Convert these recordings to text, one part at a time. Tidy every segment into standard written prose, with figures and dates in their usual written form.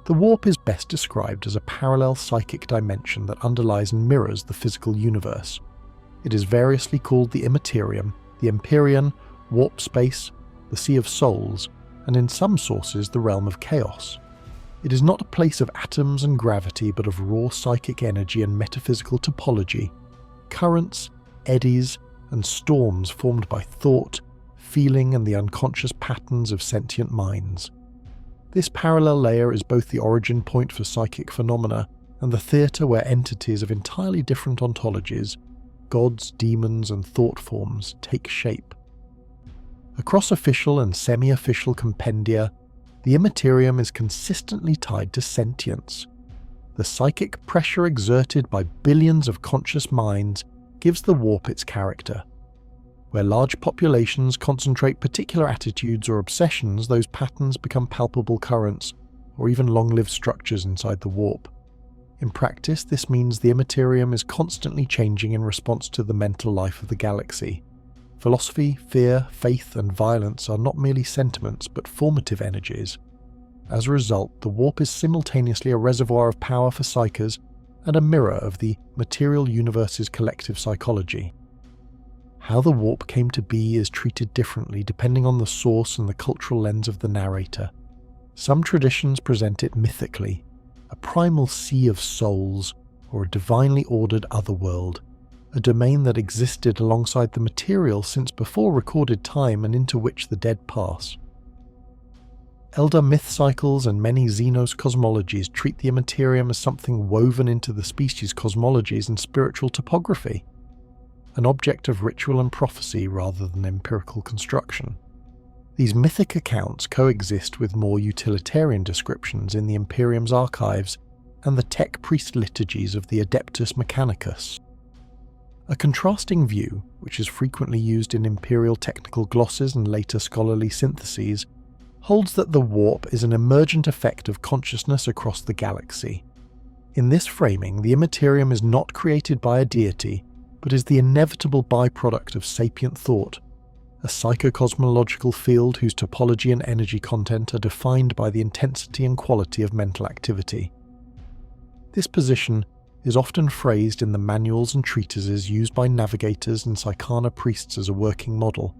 The warp is best described as a parallel psychic dimension that underlies and mirrors the physical universe. It is variously called the immaterium, the Imperium, warp space, the Sea of Souls, and in some sources the realm of chaos. It is not a place of atoms and gravity, but of raw psychic energy and metaphysical topology, currents, eddies, and storms formed by thought, feeling, and the unconscious patterns of sentient minds. This parallel layer is both the origin point for psychic phenomena and the theatre where entities of entirely different ontologies, gods, demons, and thought forms, take shape. Across official and semi-official compendia, the immaterium is consistently tied to sentience. The psychic pressure exerted by billions of conscious minds gives the warp its character. Where large populations concentrate particular attitudes or obsessions, those patterns become palpable currents, or even long-lived structures inside the warp. In practice, this means the immaterium is constantly changing in response to the mental life of the galaxy. Philosophy, fear, faith, and violence are not merely sentiments, but formative energies. As a result, the warp is simultaneously a reservoir of power for psychers and a mirror of the material universe's collective psychology. How the warp came to be is treated differently depending on the source and the cultural lens of the narrator. Some traditions present it mythically, a primal sea of souls, or a divinely ordered otherworld, a domain that existed alongside the material since before recorded time and into which the dead pass. Elder myth cycles and many Xenos cosmologies treat the immaterium as something woven into the species' cosmologies and spiritual topography, an object of ritual and prophecy rather than empirical construction. These mythic accounts coexist with more utilitarian descriptions in the Imperium's archives and the tech priest liturgies of the Adeptus Mechanicus. A contrasting view, which is frequently used in imperial technical glosses and later scholarly syntheses, holds that the warp is an emergent effect of consciousness across the galaxy. In this framing, the immaterium is not created by a deity, but is the inevitable byproduct of sapient thought, a psychocosmological field whose topology and energy content are defined by the intensity and quality of mental activity. This position is often phrased in the manuals and treatises used by navigators and Psychana priests as a working model.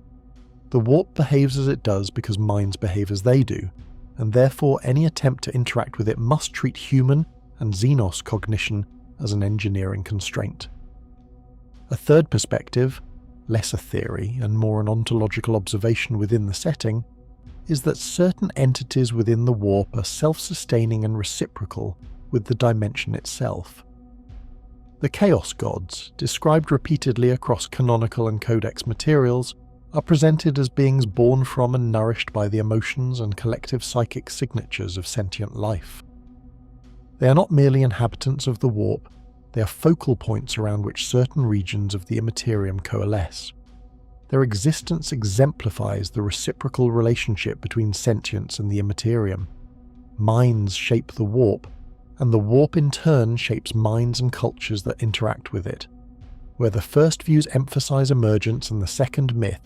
The warp behaves as it does because minds behave as they do, and therefore any attempt to interact with it must treat human and Xenos cognition as an engineering constraint. A third perspective, less a theory and more an ontological observation within the setting, is that certain entities within the warp are self-sustaining and reciprocal with the dimension itself. The Chaos Gods, described repeatedly across canonical and codex materials, are presented as beings born from and nourished by the emotions and collective psychic signatures of sentient life. They are not merely inhabitants of the warp, they are focal points around which certain regions of the immaterium coalesce. Their existence exemplifies the reciprocal relationship between sentience and the immaterium. Minds shape the warp, and the warp in turn shapes minds and cultures that interact with it. Where the first views emphasize emergence and the second myth,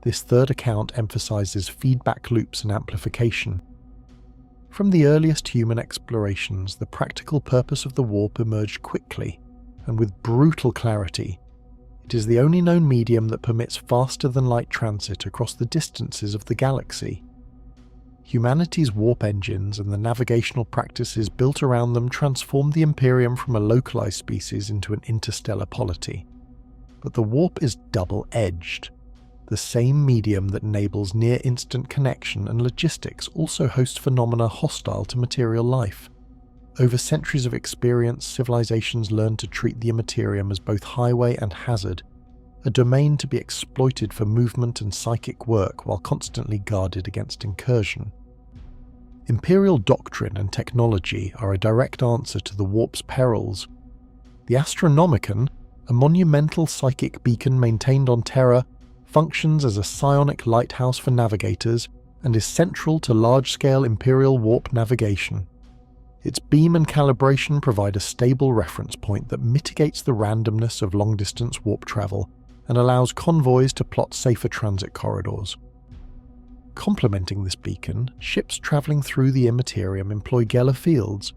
this third account emphasizes feedback loops and amplification. From the earliest human explorations, the practical purpose of the warp emerged quickly and with brutal clarity. It is the only known medium that permits faster-than-light transit across the distances of the galaxy. Humanity's warp engines and the navigational practices built around them transformed the Imperium from a localized species into an interstellar polity. But the warp is double-edged. The same medium that enables near-instant connection and logistics also hosts phenomena hostile to material life. Over centuries of experience, civilizations learned to treat the immaterium as both highway and hazard, a domain to be exploited for movement and psychic work while constantly guarded against incursion. Imperial doctrine and technology are a direct answer to the warp's perils. The Astronomicon, a monumental psychic beacon maintained on Terra, functions as a psionic lighthouse for navigators and is central to large-scale Imperial warp navigation. Its beam and calibration provide a stable reference point that mitigates the randomness of long-distance warp travel and allows convoys to plot safer transit corridors. Complementing this beacon, ships travelling through the immaterium employ Gellar Fields,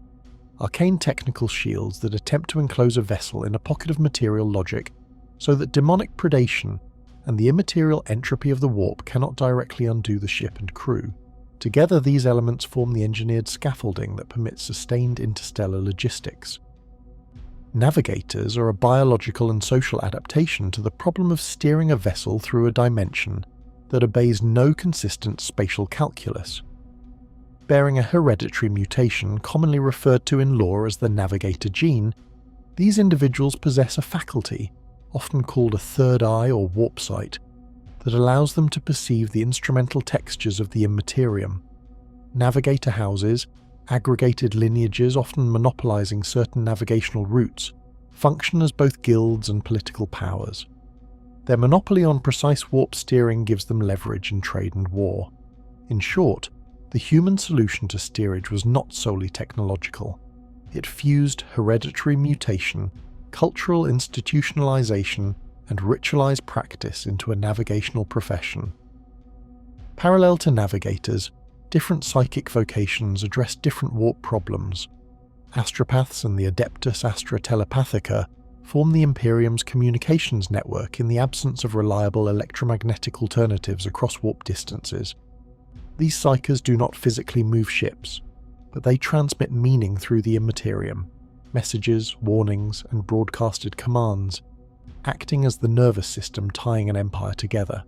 arcane technical shields that attempt to enclose a vessel in a pocket of material logic so that demonic predation and the immaterial entropy of the warp cannot directly undo the ship and crew. Together, these elements form the engineered scaffolding that permits sustained interstellar logistics. Navigators are a biological and social adaptation to the problem of steering a vessel through a dimension that obeys no consistent spatial calculus. Bearing a hereditary mutation commonly referred to in lore as the Navigator gene, these individuals possess a faculty, often called a third eye or warp sight, that allows them to perceive the instrumental textures of the immaterium. Navigator houses, aggregated lineages often monopolizing certain navigational routes, function as both guilds and political powers. Their monopoly on precise warp steering gives them leverage in trade and war. In short, the human solution to steerage was not solely technological. It fused hereditary mutation, cultural institutionalization, and ritualized practice into a navigational profession. Parallel to navigators, different psychic vocations address different warp problems. Astropaths and the Adeptus Astartes form the Imperium's communications network in the absence of reliable electromagnetic alternatives across warp distances. These psychers do not physically move ships, but they transmit meaning through the immaterium, messages, warnings, and broadcasted commands, acting as the nervous system tying an empire together.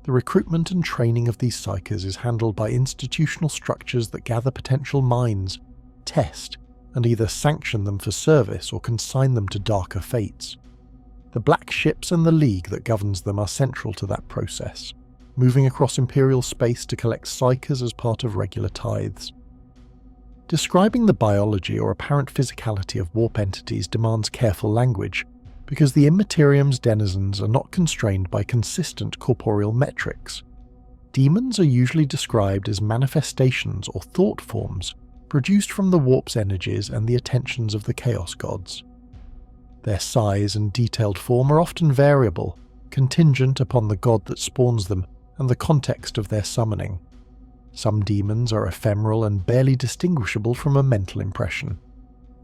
The recruitment and training of these psychers is handled by institutional structures that gather potential minds, test, and either sanction them for service or consign them to darker fates. The Black Ships and the League that governs them are central to that process, moving across Imperial space to collect psychers as part of regular tithes. Describing the biology or apparent physicality of warp entities demands careful language, because the immaterium's denizens are not constrained by consistent corporeal metrics. Demons are usually described as manifestations or thought forms produced from the warp's energies and the attentions of the Chaos Gods. Their size and detailed form are often variable, contingent upon the god that spawns them and the context of their summoning. Some demons are ephemeral and barely distinguishable from a mental impression.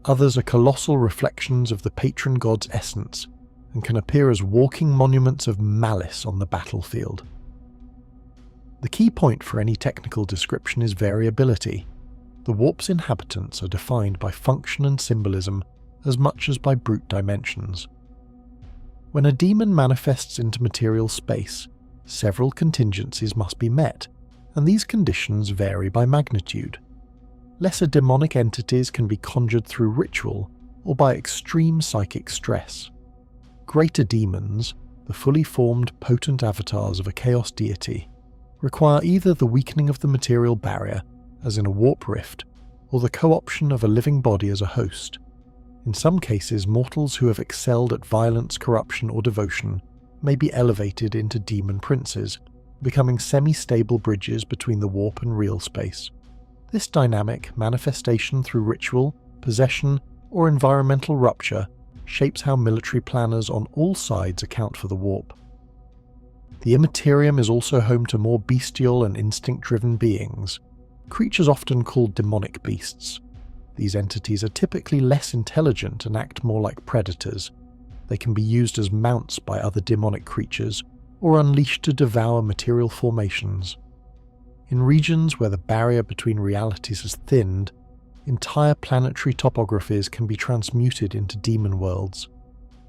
Others are colossal reflections of the patron god's essence and can appear as walking monuments of malice on the battlefield. The key point for any technical description is variability. The warp's inhabitants are defined by function and symbolism as much as by brute dimensions. When a demon manifests into material space, several contingencies must be met, and these conditions vary by magnitude. Lesser demonic entities can be conjured through ritual or by extreme psychic stress. Greater demons, the fully formed, potent avatars of a chaos deity, require either the weakening of the material barrier, as in a warp rift, or the co-option of a living body as a host. In some cases, mortals who have excelled at violence, corruption, or devotion may be elevated into demon princes, becoming semi-stable bridges between the warp and real space. This dynamic manifestation through ritual, possession, or environmental rupture shapes how military planners on all sides account for the warp. The immaterium is also home to more bestial and instinct-driven beings, creatures often called demonic beasts. These entities are typically less intelligent and act more like predators. They can be used as mounts by other demonic creatures, or unleashed to devour material formations. In regions where the barrier between realities has thinned, entire planetary topographies can be transmuted into demon worlds,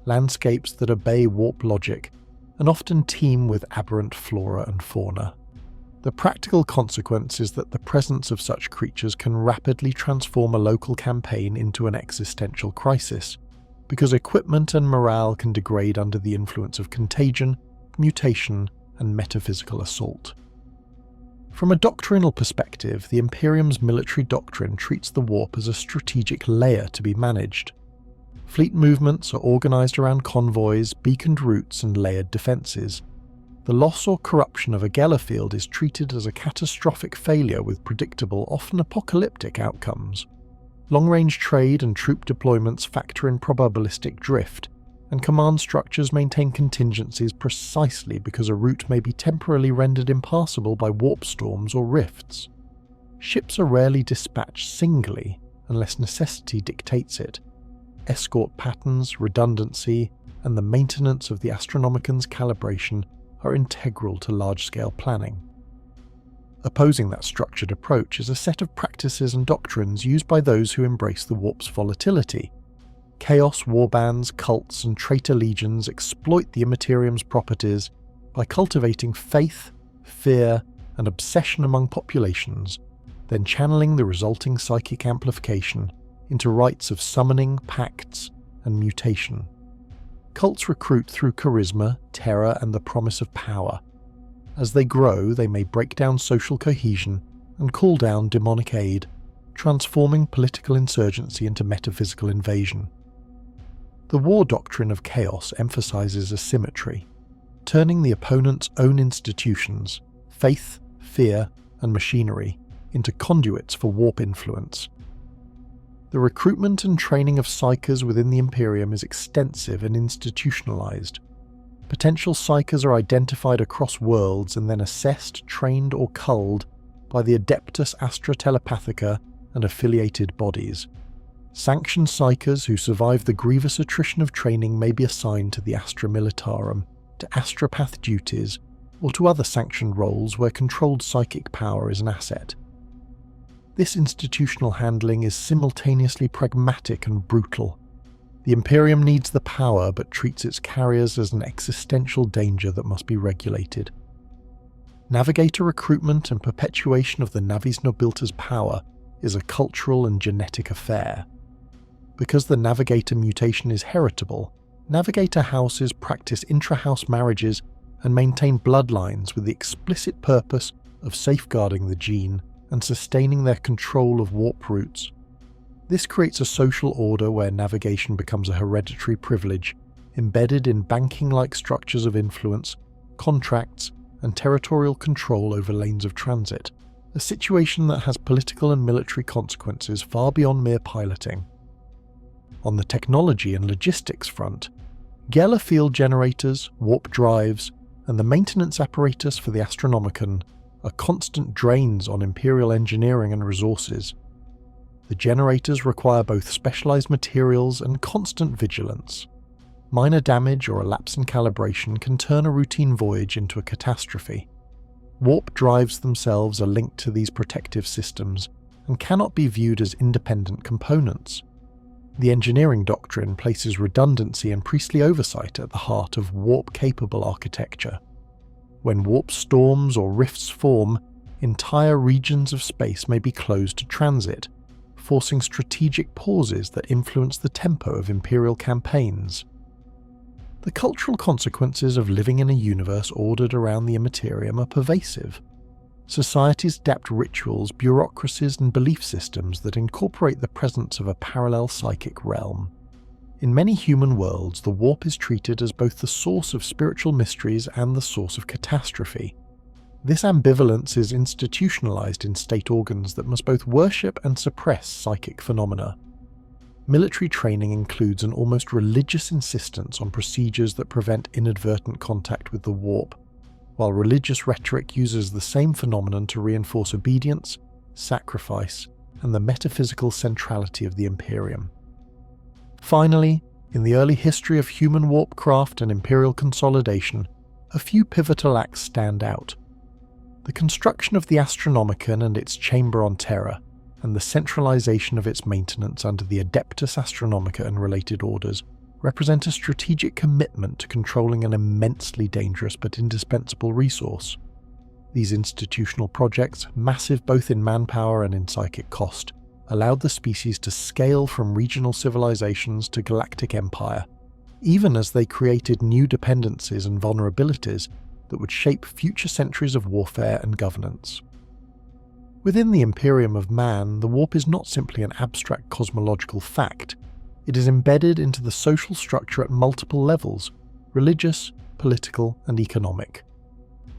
landscapes that obey warp logic and often teem with aberrant flora and fauna. The practical consequence is that the presence of such creatures can rapidly transform a local campaign into an existential crisis, because equipment and morale can degrade under the influence of contagion, mutation, and metaphysical assault. From a doctrinal perspective, the Imperium's military doctrine treats the warp as a strategic layer to be managed. Fleet movements are organised around convoys, beaconed routes, and layered defences. The loss or corruption of a Gellar Field is treated as a catastrophic failure with predictable, often apocalyptic outcomes. Long-range trade and troop deployments factor in probabilistic drift, and command structures maintain contingencies precisely because a route may be temporarily rendered impassable by warp storms or rifts. Ships are rarely dispatched singly unless necessity dictates it. Escort patterns, redundancy, and the maintenance of the Astronomican's calibration are integral to large-scale planning. Opposing that structured approach is a set of practices and doctrines used by those who embrace the warp's volatility. Chaos warbands, cults, and traitor legions exploit the immaterium's properties by cultivating faith, fear, and obsession among populations, then channeling the resulting psychic amplification into rites of summoning, pacts, and mutation. Cults recruit through charisma, terror, and the promise of power. As they grow, they may break down social cohesion and call down demonic aid, transforming political insurgency into metaphysical invasion. The war doctrine of chaos emphasizes asymmetry, turning the opponent's own institutions, faith, fear, and machinery, into conduits for warp influence. The recruitment and training of psykers within the Imperium is extensive and institutionalized. Potential psykers are identified across worlds and then assessed, trained, or culled by the Adeptus Astartes and affiliated bodies. Sanctioned psykers who survive the grievous attrition of training may be assigned to the Astra Militarum, to astropath duties, or to other sanctioned roles where controlled psychic power is an asset. This institutional handling is simultaneously pragmatic and brutal. The Imperium needs the power but treats its carriers as an existential danger that must be regulated. Navigator recruitment and perpetuation of the Navis Nobilita's power is a cultural and genetic affair. Because the Navigator mutation is heritable, Navigator houses practice intra-house marriages and maintain bloodlines with the explicit purpose of safeguarding the gene and sustaining their control of warp routes. This creates a social order where navigation becomes a hereditary privilege, embedded in banking-like structures of influence, contracts, and territorial control over lanes of transit, a situation that has political and military consequences far beyond mere piloting. On the technology and logistics front, Gellar Field generators, warp drives, and the maintenance apparatus for the Astronomican are constant drains on Imperial engineering and resources. The generators require both specialized materials and constant vigilance. Minor damage or a lapse in calibration can turn a routine voyage into a catastrophe. Warp drives themselves are linked to these protective systems and cannot be viewed as independent components. The engineering doctrine places redundancy and priestly oversight at the heart of warp-capable architecture. When warp storms or rifts form, entire regions of space may be closed to transit, forcing strategic pauses that influence the tempo of Imperial campaigns. The cultural consequences of living in a universe ordered around the immaterium are pervasive. Societies adapt rituals, bureaucracies, and belief systems that incorporate the presence of a parallel psychic realm. In many human worlds, the warp is treated as both the source of spiritual mysteries and the source of catastrophe. This ambivalence is institutionalized in state organs that must both worship and suppress psychic phenomena. Military training includes an almost religious insistence on procedures that prevent inadvertent contact with the warp, while religious rhetoric uses the same phenomenon to reinforce obedience, sacrifice, and the metaphysical centrality of the Imperium. Finally, in the early history of human warpcraft and Imperial consolidation, a few pivotal acts stand out. The construction of the Astronomican and its chamber on Terra, and the centralization of its maintenance under the Adeptus Astronomica and related orders, represent a strategic commitment to controlling an immensely dangerous but indispensable resource. These institutional projects, massive both in manpower and in psychic cost, allowed the species to scale from regional civilizations to galactic empire, even as they created new dependencies and vulnerabilities that would shape future centuries of warfare and governance. Within the Imperium of Man, the warp is not simply an abstract cosmological fact. It is embedded into the social structure at multiple levels: religious, political, and economic.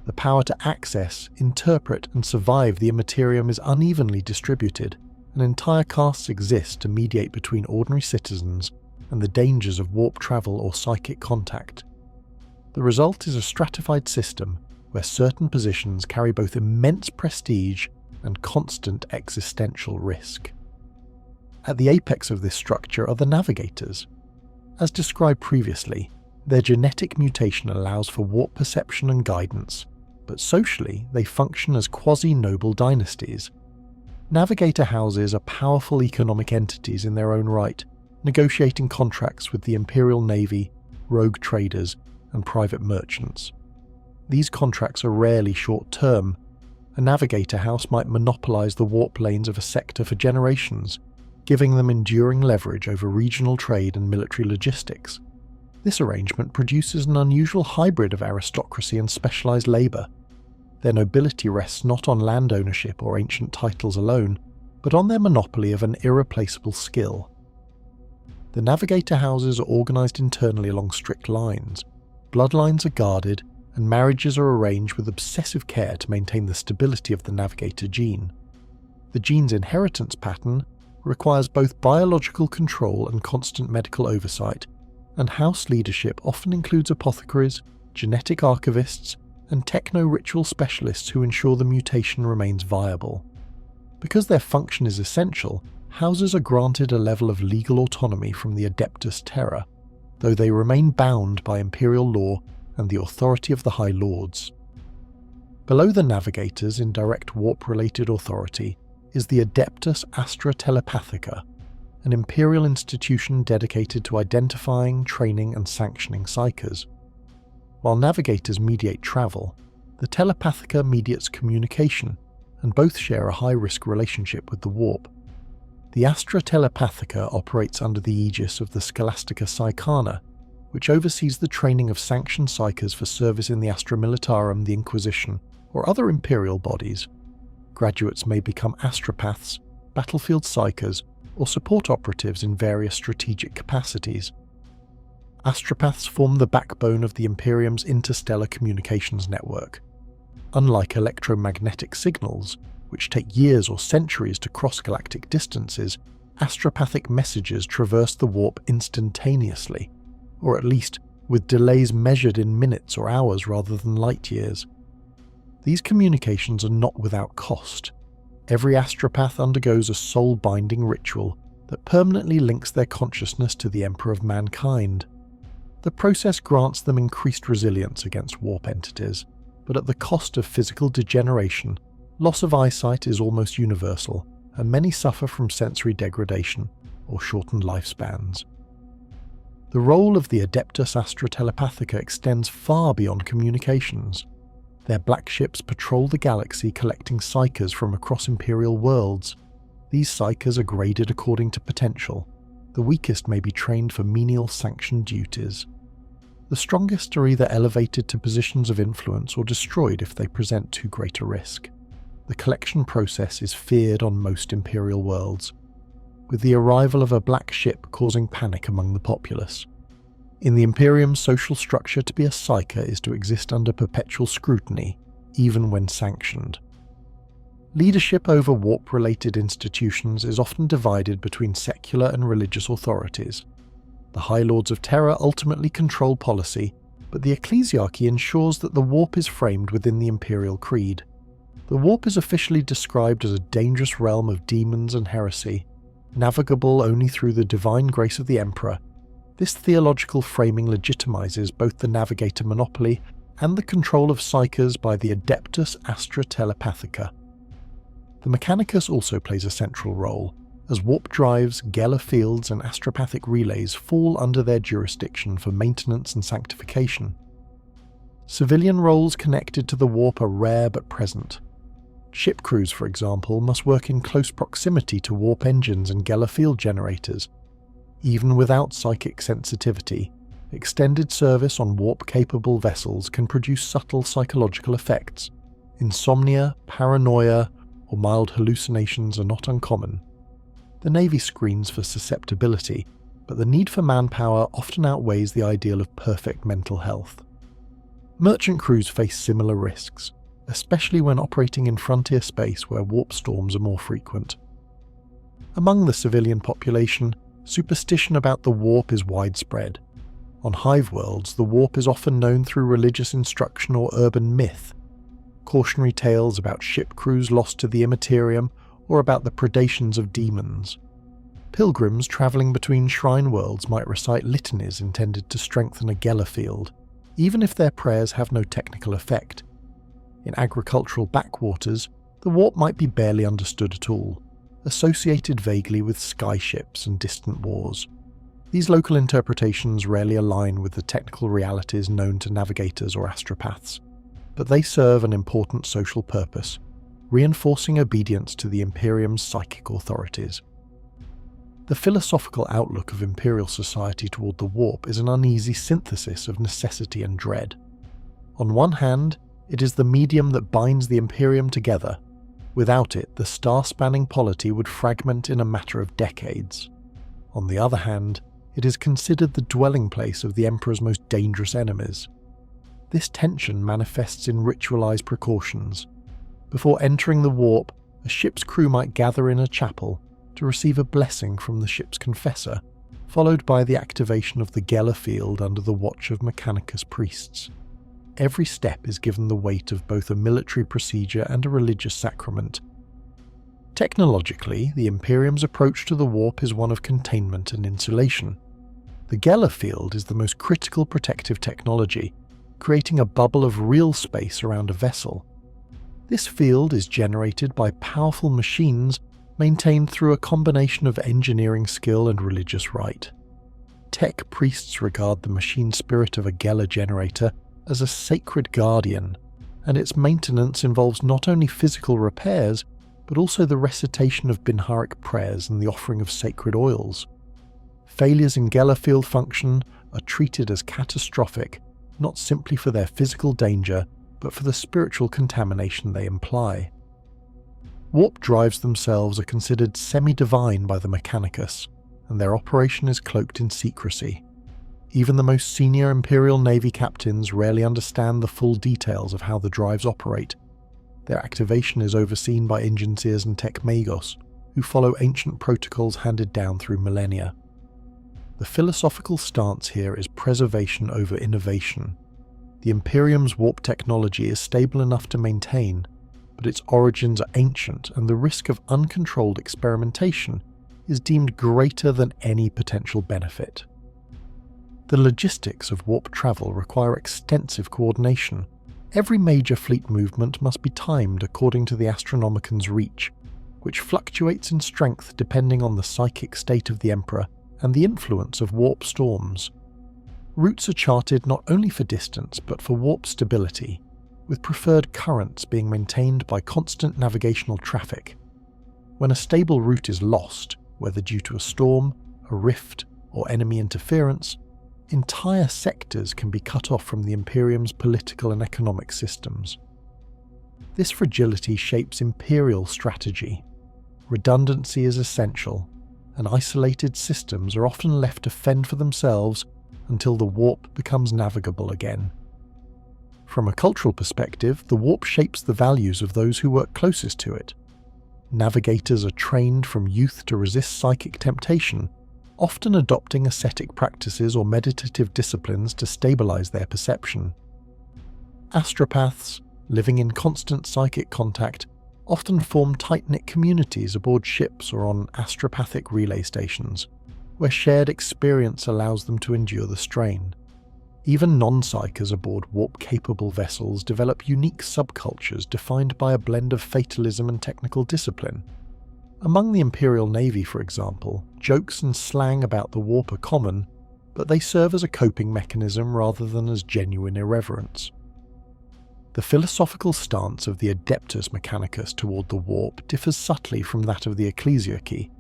The power to access, interpret, and survive the immaterium is unevenly distributed, and entire castes exist to mediate between ordinary citizens and the dangers of warp travel or psychic contact. The result is a stratified system where certain positions carry both immense prestige and constant existential risk. At the apex of this structure are the Navigators. As described previously, their genetic mutation allows for warp perception and guidance, but socially they function as quasi-noble dynasties. Navigator houses are powerful economic entities in their own right, negotiating contracts with the Imperial Navy, rogue traders, and private merchants. These contracts are rarely short-term. A Navigator house might monopolise the warp lanes of a sector for generations, giving them enduring leverage over regional trade and military logistics. This arrangement produces an unusual hybrid of aristocracy and specialised labour. Their nobility rests not on land ownership or ancient titles alone, but on their monopoly of an irreplaceable skill. The Navigator houses are organised internally along strict lines. Bloodlines are guarded, and marriages are arranged with obsessive care to maintain the stability of the Navigator gene. The gene's inheritance pattern requires both biological control and constant medical oversight, and house leadership often includes apothecaries, genetic archivists, and techno-ritual specialists who ensure the mutation remains viable. Because their function is essential, houses are granted a level of legal autonomy from the Adeptus Terra, though they remain bound by Imperial law and the authority of the High Lords. Below the Navigators in direct warp-related authority is the Adeptus Astartes, an Imperial institution dedicated to identifying, training, and sanctioning psykers. While Navigators mediate travel, the Telepathica mediates communication, and both share a high-risk relationship with the warp. The Astra Telepathica operates under the aegis of the Scholastica Psychana, which oversees the training of sanctioned psykers for service in the Astra Militarum, the Inquisition, or other Imperial bodies. Graduates may become astropaths, battlefield psykers, or support operatives in various strategic capacities. Astropaths form the backbone of the Imperium's interstellar communications network. Unlike electromagnetic signals, which take years or centuries to cross galactic distances, astropathic messages traverse the warp instantaneously, or at least with delays measured in minutes or hours rather than light years. These communications are not without cost. Every astropath undergoes a soul-binding ritual that permanently links their consciousness to the Emperor of Mankind. The process grants them increased resilience against warp entities, but at the cost of physical degeneration. Loss of eyesight is almost universal, and many suffer from sensory degradation or shortened lifespans. The role of the Adeptus Astra Telepathica extends far beyond communications. Their black ships patrol the galaxy collecting psykers from across Imperial worlds. These psykers are graded according to potential. The weakest may be trained for menial sanctioned duties. The strongest are either elevated to positions of influence or destroyed if they present too great a risk. The collection process is feared on most Imperial worlds, with the arrival of a black ship causing panic among the populace. In the Imperium's social structure, to be a psyker is to exist under perpetual scrutiny, even when sanctioned. Leadership over warp-related institutions is often divided between secular and religious authorities. The High Lords of Terror ultimately control policy, but the ecclesiarchy ensures that the warp is framed within the Imperial Creed. The warp is officially described as a dangerous realm of demons and heresy, navigable only through the divine grace of the Emperor. This theological framing legitimizes both the Navigator monopoly and the control of psykers by the Adeptus Astra Telepathica. The Mechanicus also plays a central role, as warp drives, Gellar Fields, and astropathic relays fall under their jurisdiction for maintenance and sanctification. Civilian roles connected to the warp are rare but present. Ship crews, for example, must work in close proximity to warp engines and Gellar Field generators. Even without psychic sensitivity, extended service on warp-capable vessels can produce subtle psychological effects. Insomnia, paranoia, or mild hallucinations are not uncommon. The Navy screens for susceptibility, but the need for manpower often outweighs the ideal of perfect mental health. Merchant crews face similar risks, especially when operating in frontier space where warp storms are more frequent. Among the civilian population, Superstition about the warp is widespread. On hive worlds, the warp is often known through religious instruction or urban myth. Cautionary tales about ship crews lost to the immaterium or about the predations of demons. Pilgrims travelling between shrine worlds might recite litanies intended to strengthen a Gellar Field, even if their prayers have no technical effect. In agricultural backwaters, the warp might be barely understood at all, associated vaguely with skyships and distant wars. These local interpretations rarely align with the technical realities known to navigators or astropaths, but they serve an important social purpose, reinforcing obedience to the Imperium's psychic authorities. The philosophical outlook of Imperial society toward the warp is an uneasy synthesis of necessity and dread. On one hand, it is the medium that binds the Imperium together. Without it, the star-spanning polity would fragment in a matter of decades. On the other hand, it is considered the dwelling place of the Emperor's most dangerous enemies. This tension manifests in ritualized precautions. Before entering the warp, a ship's crew might gather in a chapel to receive a blessing from the ship's confessor, followed by the activation of the Gellar Field under the watch of Mechanicus priests. Every step is given the weight of both a military procedure and a religious sacrament. Technologically, the Imperium's approach to the warp is one of containment and insulation. The Gellar Field is the most critical protective technology, creating a bubble of real space around a vessel. This field is generated by powerful machines maintained through a combination of engineering skill and religious rite. Tech priests regard the machine spirit of a Gellar generator as a sacred guardian, and its maintenance involves not only physical repairs, but also the recitation of Binharic prayers and the offering of sacred oils. Failures in Gellar Field function are treated as catastrophic, not simply for their physical danger, but for the spiritual contamination they imply. Warp drives themselves are considered semi-divine by the Mechanicus, and their operation is cloaked in secrecy. Even the most senior Imperial Navy captains rarely understand the full details of how the drives operate. Their activation is overseen by engineers and tech magos, who follow ancient protocols handed down through millennia. The philosophical stance here is preservation over innovation. The Imperium's warp technology is stable enough to maintain, but its origins are ancient and the risk of uncontrolled experimentation is deemed greater than any potential benefit. The logistics of warp travel require extensive coordination. Every major fleet movement must be timed according to the Astronomican's reach, which fluctuates in strength depending on the psychic state of the Emperor and the influence of warp storms. Routes are charted not only for distance but for warp stability, with preferred currents being maintained by constant navigational traffic. When a stable route is lost, whether due to a storm, a rift, or enemy interference, entire sectors can be cut off from the Imperium's political and economic systems. This fragility shapes Imperial strategy. Redundancy is essential, and isolated systems are often left to fend for themselves until the warp becomes navigable again. From a cultural perspective, the warp shapes the values of those who work closest to it. Navigators are trained from youth to resist psychic temptation, often adopting ascetic practices or meditative disciplines to stabilize their perception. Astropaths, living in constant psychic contact, often form tight-knit communities aboard ships or on astropathic relay stations, where shared experience allows them to endure the strain. Even non-psychers aboard warp-capable vessels develop unique subcultures defined by a blend of fatalism and technical discipline. Among the Imperial Navy, for example, jokes and slang about the warp are common, but they serve as a coping mechanism rather than as genuine irreverence. The philosophical stance of the Adeptus Mechanicus toward the warp differs subtly from that of the Ecclesiarchy.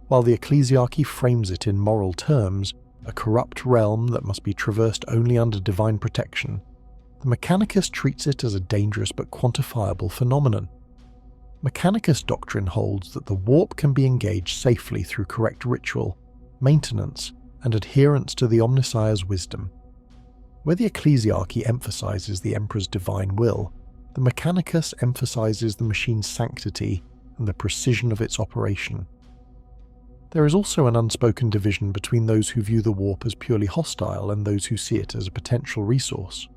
While the Ecclesiarchy frames it in moral terms, a corrupt realm that must be traversed only under divine protection, the Mechanicus treats it as a dangerous but quantifiable phenomenon. Mechanicus doctrine holds that the warp can be engaged safely through correct ritual, maintenance, and adherence to the Omnissiah's wisdom. Where the Ecclesiarchy emphasizes the Emperor's divine will, the Mechanicus emphasizes the machine's sanctity and the precision of its operation. There is also an unspoken division between those who view the warp as purely hostile and those who see it as a potential resource.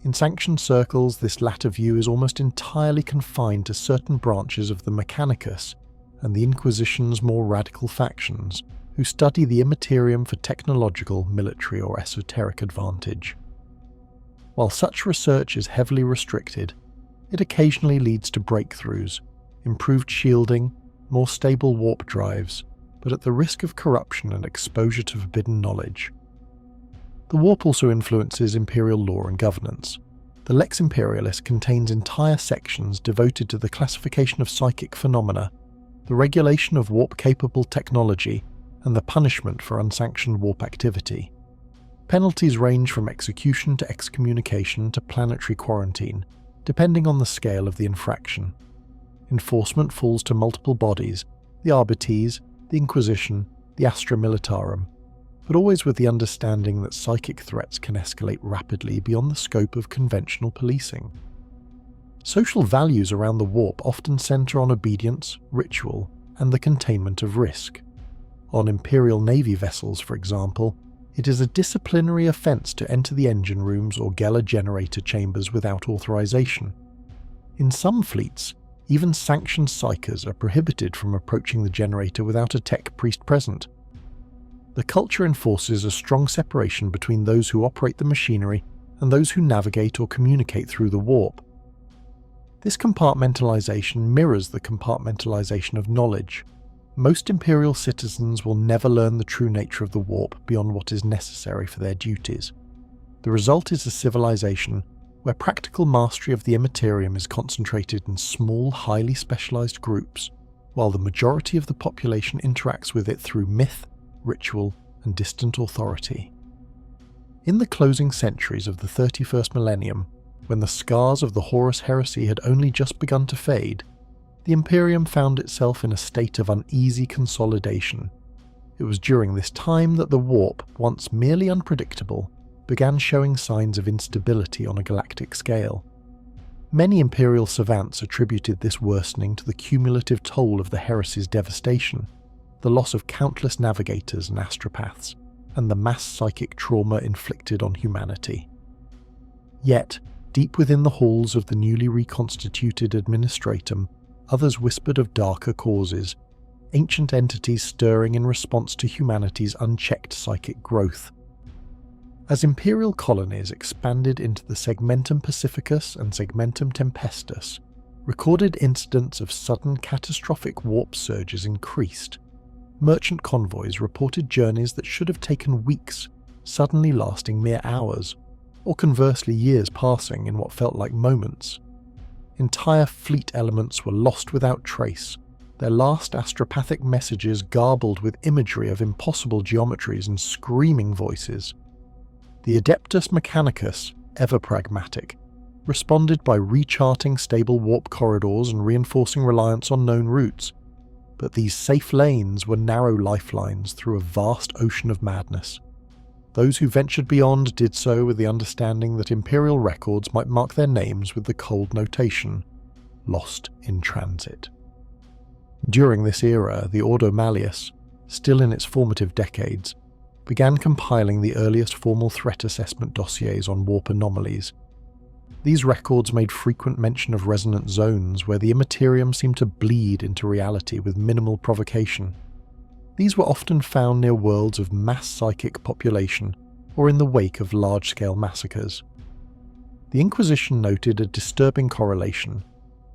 In sanctioned circles, this latter view is almost entirely confined to certain branches of the Mechanicus and the Inquisition's more radical factions, who study the immaterium for technological, military, or esoteric advantage. While such research is heavily restricted, it occasionally leads to breakthroughs, improved shielding, more stable warp drives, but at the risk of corruption and exposure to forbidden knowledge. The warp also influences Imperial law and governance. The Lex Imperialis contains entire sections devoted to the classification of psychic phenomena, the regulation of warp-capable technology, and the punishment for unsanctioned warp activity. Penalties range from execution to excommunication to planetary quarantine, depending on the scale of the infraction. Enforcement falls to multiple bodies, the Arbites, the Inquisition, the Astra Militarum, but always with the understanding that psychic threats can escalate rapidly beyond the scope of conventional policing. Social values around the warp often center on obedience, ritual, and the containment of risk. On Imperial Navy vessels, for example, it is a disciplinary offense to enter the engine rooms or Gellar generator chambers without authorization. In some fleets, even sanctioned psychers are prohibited from approaching the generator without a tech priest present. The culture enforces a strong separation between those who operate the machinery and those who navigate or communicate through the warp. This compartmentalization mirrors the compartmentalization of knowledge. Most Imperial citizens will never learn the true nature of the warp beyond what is necessary for their duties. The result is a civilization where practical mastery of the immaterium is concentrated in small, highly specialized groups, while the majority of the population interacts with it through myth, ritual, and distant authority. In the closing centuries of the 31st millennium, when the scars of the Horus heresy had only just begun to fade, the Imperium found itself in a state of uneasy consolidation. It was during this time that the warp, once merely unpredictable, began showing signs of instability on a galactic scale. Many Imperial savants attributed this worsening to the cumulative toll of the heresy's devastation, the loss of countless navigators and astropaths, and the mass psychic trauma inflicted on humanity. Yet, deep within the halls of the newly reconstituted administratum, others whispered of darker causes, ancient entities stirring in response to humanity's unchecked psychic growth. As Imperial colonies expanded into the Segmentum Pacificus and Segmentum Tempestus, recorded incidents of sudden catastrophic warp surges increased. Merchant convoys reported journeys that should have taken weeks, suddenly lasting mere hours, or conversely years passing in what felt like moments. Entire fleet elements were lost without trace, their last astropathic messages garbled with imagery of impossible geometries and screaming voices. The Adeptus Mechanicus, ever pragmatic, responded by recharting stable warp corridors and reinforcing reliance on known routes, but these safe lanes were narrow lifelines through a vast ocean of madness. Those who ventured beyond did so with the understanding that Imperial records might mark their names with the cold notation, "Lost in Transit." During this era, the Ordo Malleus, still in its formative decades, began compiling the earliest formal threat assessment dossiers on warp anomalies. These records made frequent mention of resonant zones where the immaterium seemed to bleed into reality with minimal provocation. These were often found near worlds of mass psychic population or in the wake of large-scale massacres. The Inquisition noted a disturbing correlation.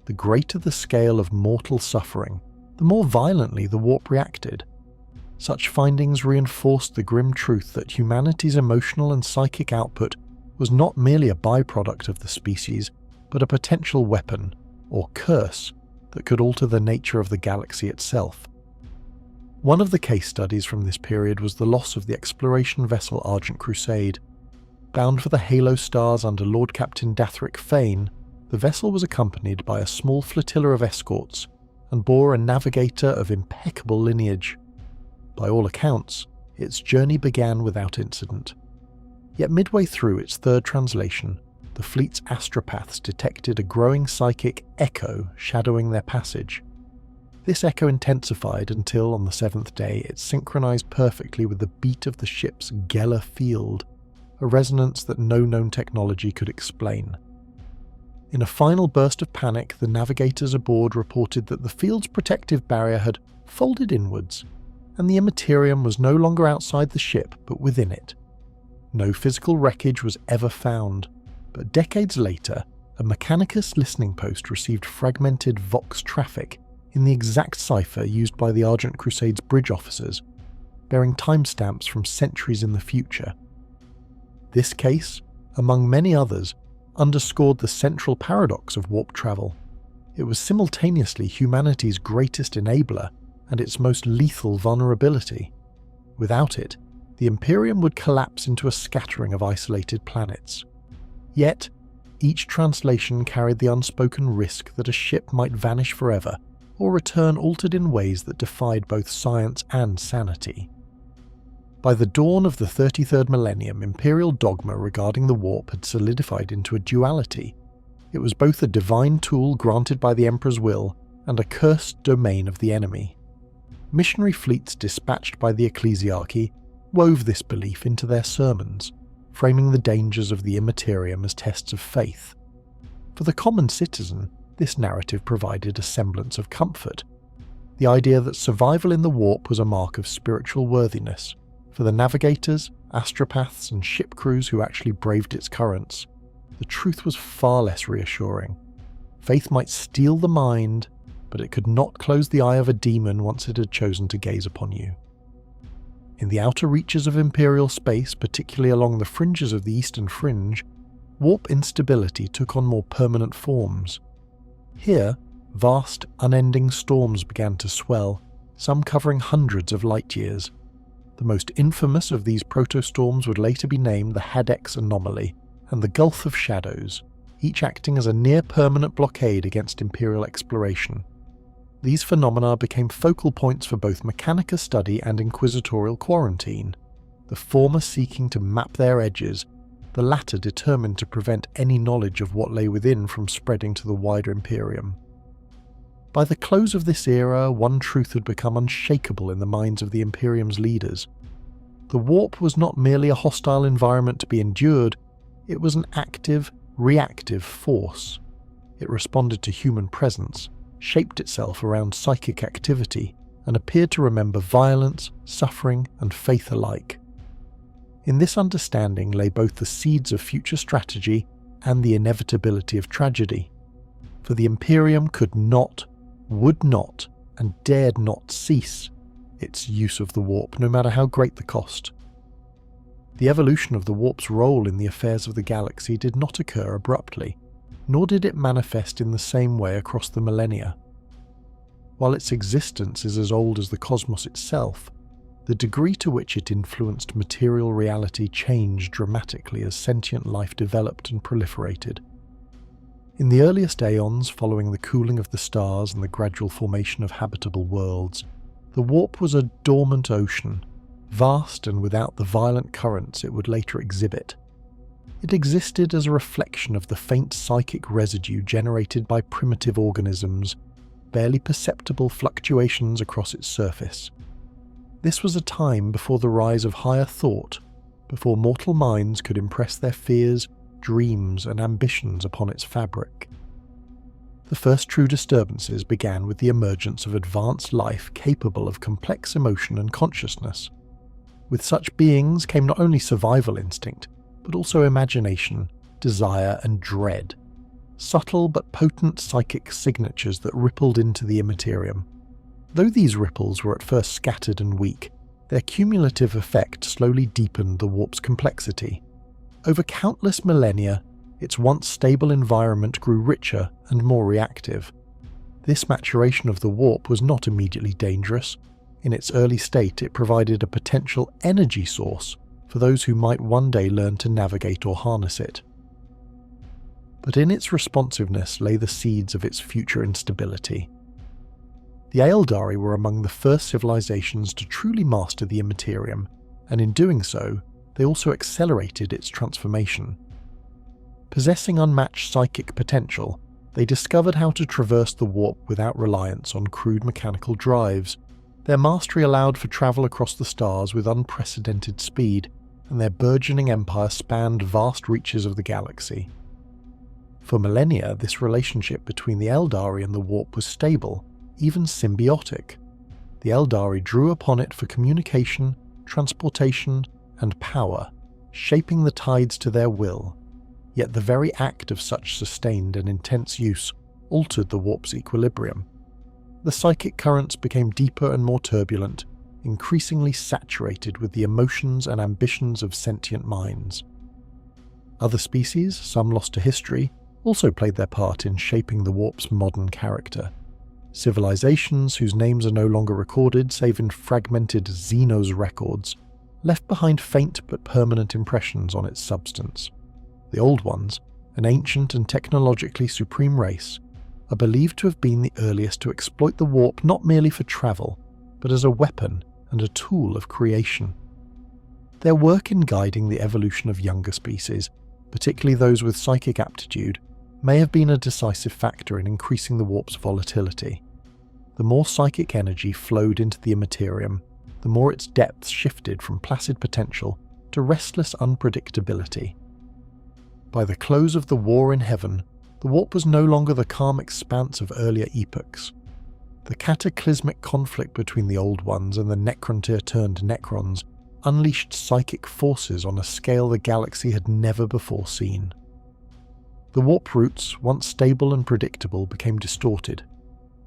The greater the scale of mortal suffering, the more violently the warp reacted. Such findings reinforced the grim truth that humanity's emotional and psychic output was not merely a byproduct of the species, but a potential weapon, or curse, that could alter the nature of the galaxy itself. One of the case studies from this period was the loss of the exploration vessel Argent Crusade. Bound for the Halo stars under Lord Captain Dathric Fane, the vessel was accompanied by a small flotilla of escorts and bore a navigator of impeccable lineage. By all accounts, its journey began without incident. Yet midway through its third translation, the fleet's astropaths detected a growing psychic echo shadowing their passage. This echo intensified until, on the 7th day, it synchronized perfectly with the beat of the ship's Gellar Field, a resonance that no known technology could explain. In a final burst of panic, the navigators aboard reported that the field's protective barrier had folded inwards, and the immaterium was no longer outside the ship but within it. No physical wreckage was ever found, but decades later, a Mechanicus listening post received fragmented Vox traffic in the exact cipher used by the Argent Crusade's bridge officers, bearing timestamps from centuries in the future. This case, among many others, underscored the central paradox of warp travel. It was simultaneously humanity's greatest enabler and its most lethal vulnerability. Without it, the Imperium would collapse into a scattering of isolated planets. Yet, each translation carried the unspoken risk that a ship might vanish forever or return altered in ways that defied both science and sanity. By the dawn of the 33rd millennium, Imperial dogma regarding the warp had solidified into a duality. It was both a divine tool granted by the Emperor's will and a cursed domain of the enemy. Missionary fleets dispatched by the ecclesiarchy wove this belief into their sermons, framing the dangers of the immaterium as tests of faith. For the common citizen, this narrative provided a semblance of comfort. The idea that survival in the warp was a mark of spiritual worthiness. For the navigators, astropaths, and ship crews who actually braved its currents, the truth was far less reassuring. Faith might steal the mind, but it could not close the eye of a demon once it had chosen to gaze upon you. In the outer reaches of Imperial space, particularly along the fringes of the Eastern Fringe, warp instability took on more permanent forms. Here, vast, unending storms began to swell, some covering hundreds of light years. The most infamous of these protostorms would later be named the Hadex Anomaly and the Gulf of Shadows, each acting as a near-permanent blockade against Imperial exploration. These phenomena became focal points for both Mechanicus study and inquisitorial quarantine, the former seeking to map their edges, the latter determined to prevent any knowledge of what lay within from spreading to the wider Imperium. By the close of this era, one truth had become unshakable in the minds of the Imperium's leaders. The warp was not merely a hostile environment to be endured, it was an active, reactive force. It responded to human presence, shaped itself around psychic activity, and appeared to remember violence, suffering, and faith alike. In this understanding lay both the seeds of future strategy and the inevitability of tragedy. For the Imperium could not, would not, and dared not cease its use of the warp, no matter how great the cost. The evolution of the warp's role in the affairs of the galaxy did not occur abruptly, nor did it manifest in the same way across the millennia. While its existence is as old as the cosmos itself, the degree to which it influenced material reality changed dramatically as sentient life developed and proliferated. In the earliest aeons following the cooling of the stars and the gradual formation of habitable worlds, the warp was a dormant ocean, vast and without the violent currents it would later exhibit. It existed as a reflection of the faint psychic residue generated by primitive organisms, barely perceptible fluctuations across its surface. This was a time before the rise of higher thought, before mortal minds could impress their fears, dreams, and ambitions upon its fabric. The first true disturbances began with the emergence of advanced life capable of complex emotion and consciousness. With such beings came not only survival instinct, but also imagination, desire, and dread. Subtle but potent psychic signatures that rippled into the immaterium. Though these ripples were at first scattered and weak, their cumulative effect slowly deepened the warp's complexity. Over countless millennia, its once stable environment grew richer and more reactive. This maturation of the warp was not immediately dangerous. In its early state, it provided a potential energy source for those who might one day learn to navigate or harness it. But in its responsiveness lay the seeds of its future instability. The Aeldari were among the first civilizations to truly master the immaterium, and in doing so, they also accelerated its transformation. Possessing unmatched psychic potential, they discovered how to traverse the warp without reliance on crude mechanical drives. Their mastery allowed for travel across the stars with unprecedented speed, and their burgeoning empire spanned vast reaches of the galaxy. For millennia, this relationship between the Eldari and the warp was stable, even symbiotic. The Eldari drew upon it for communication, transportation, and power, shaping the tides to their will. Yet the very act of such sustained and intense use altered the warp's equilibrium. The psychic currents became deeper and more turbulent, increasingly saturated with the emotions and ambitions of sentient minds. Other species, some lost to history, also played their part in shaping the warp's modern character. Civilizations whose names are no longer recorded save in fragmented Xenos records, left behind faint but permanent impressions on its substance. The Old Ones, an ancient and technologically supreme race, are believed to have been the earliest to exploit the warp not merely for travel, but as a weapon and a tool of creation. Their work in guiding the evolution of younger species, particularly those with psychic aptitude, may have been a decisive factor in increasing the warp's volatility. The more psychic energy flowed into the immaterium, the more its depths shifted from placid potential to restless unpredictability. By the close of the War in Heaven, the warp was no longer the calm expanse of earlier epochs. The cataclysmic conflict between the Old Ones and the Necrontyr-turned-Necrons unleashed psychic forces on a scale the galaxy had never before seen. The warp routes, once stable and predictable, became distorted.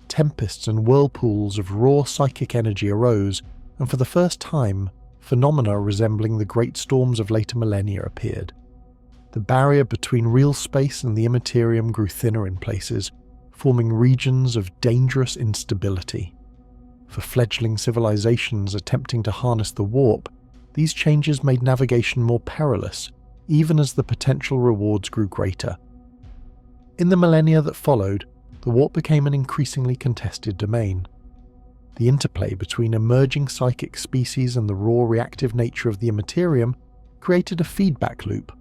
Tempests and whirlpools of raw psychic energy arose, and for the first time, phenomena resembling the great storms of later millennia appeared. The barrier between real space and the immaterium grew thinner in places, forming regions of dangerous instability. For fledgling civilizations attempting to harness the warp, these changes made navigation more perilous, even as the potential rewards grew greater. In the millennia that followed, the warp became an increasingly contested domain. The interplay between emerging psychic species and the raw reactive nature of the immaterium created a feedback loop.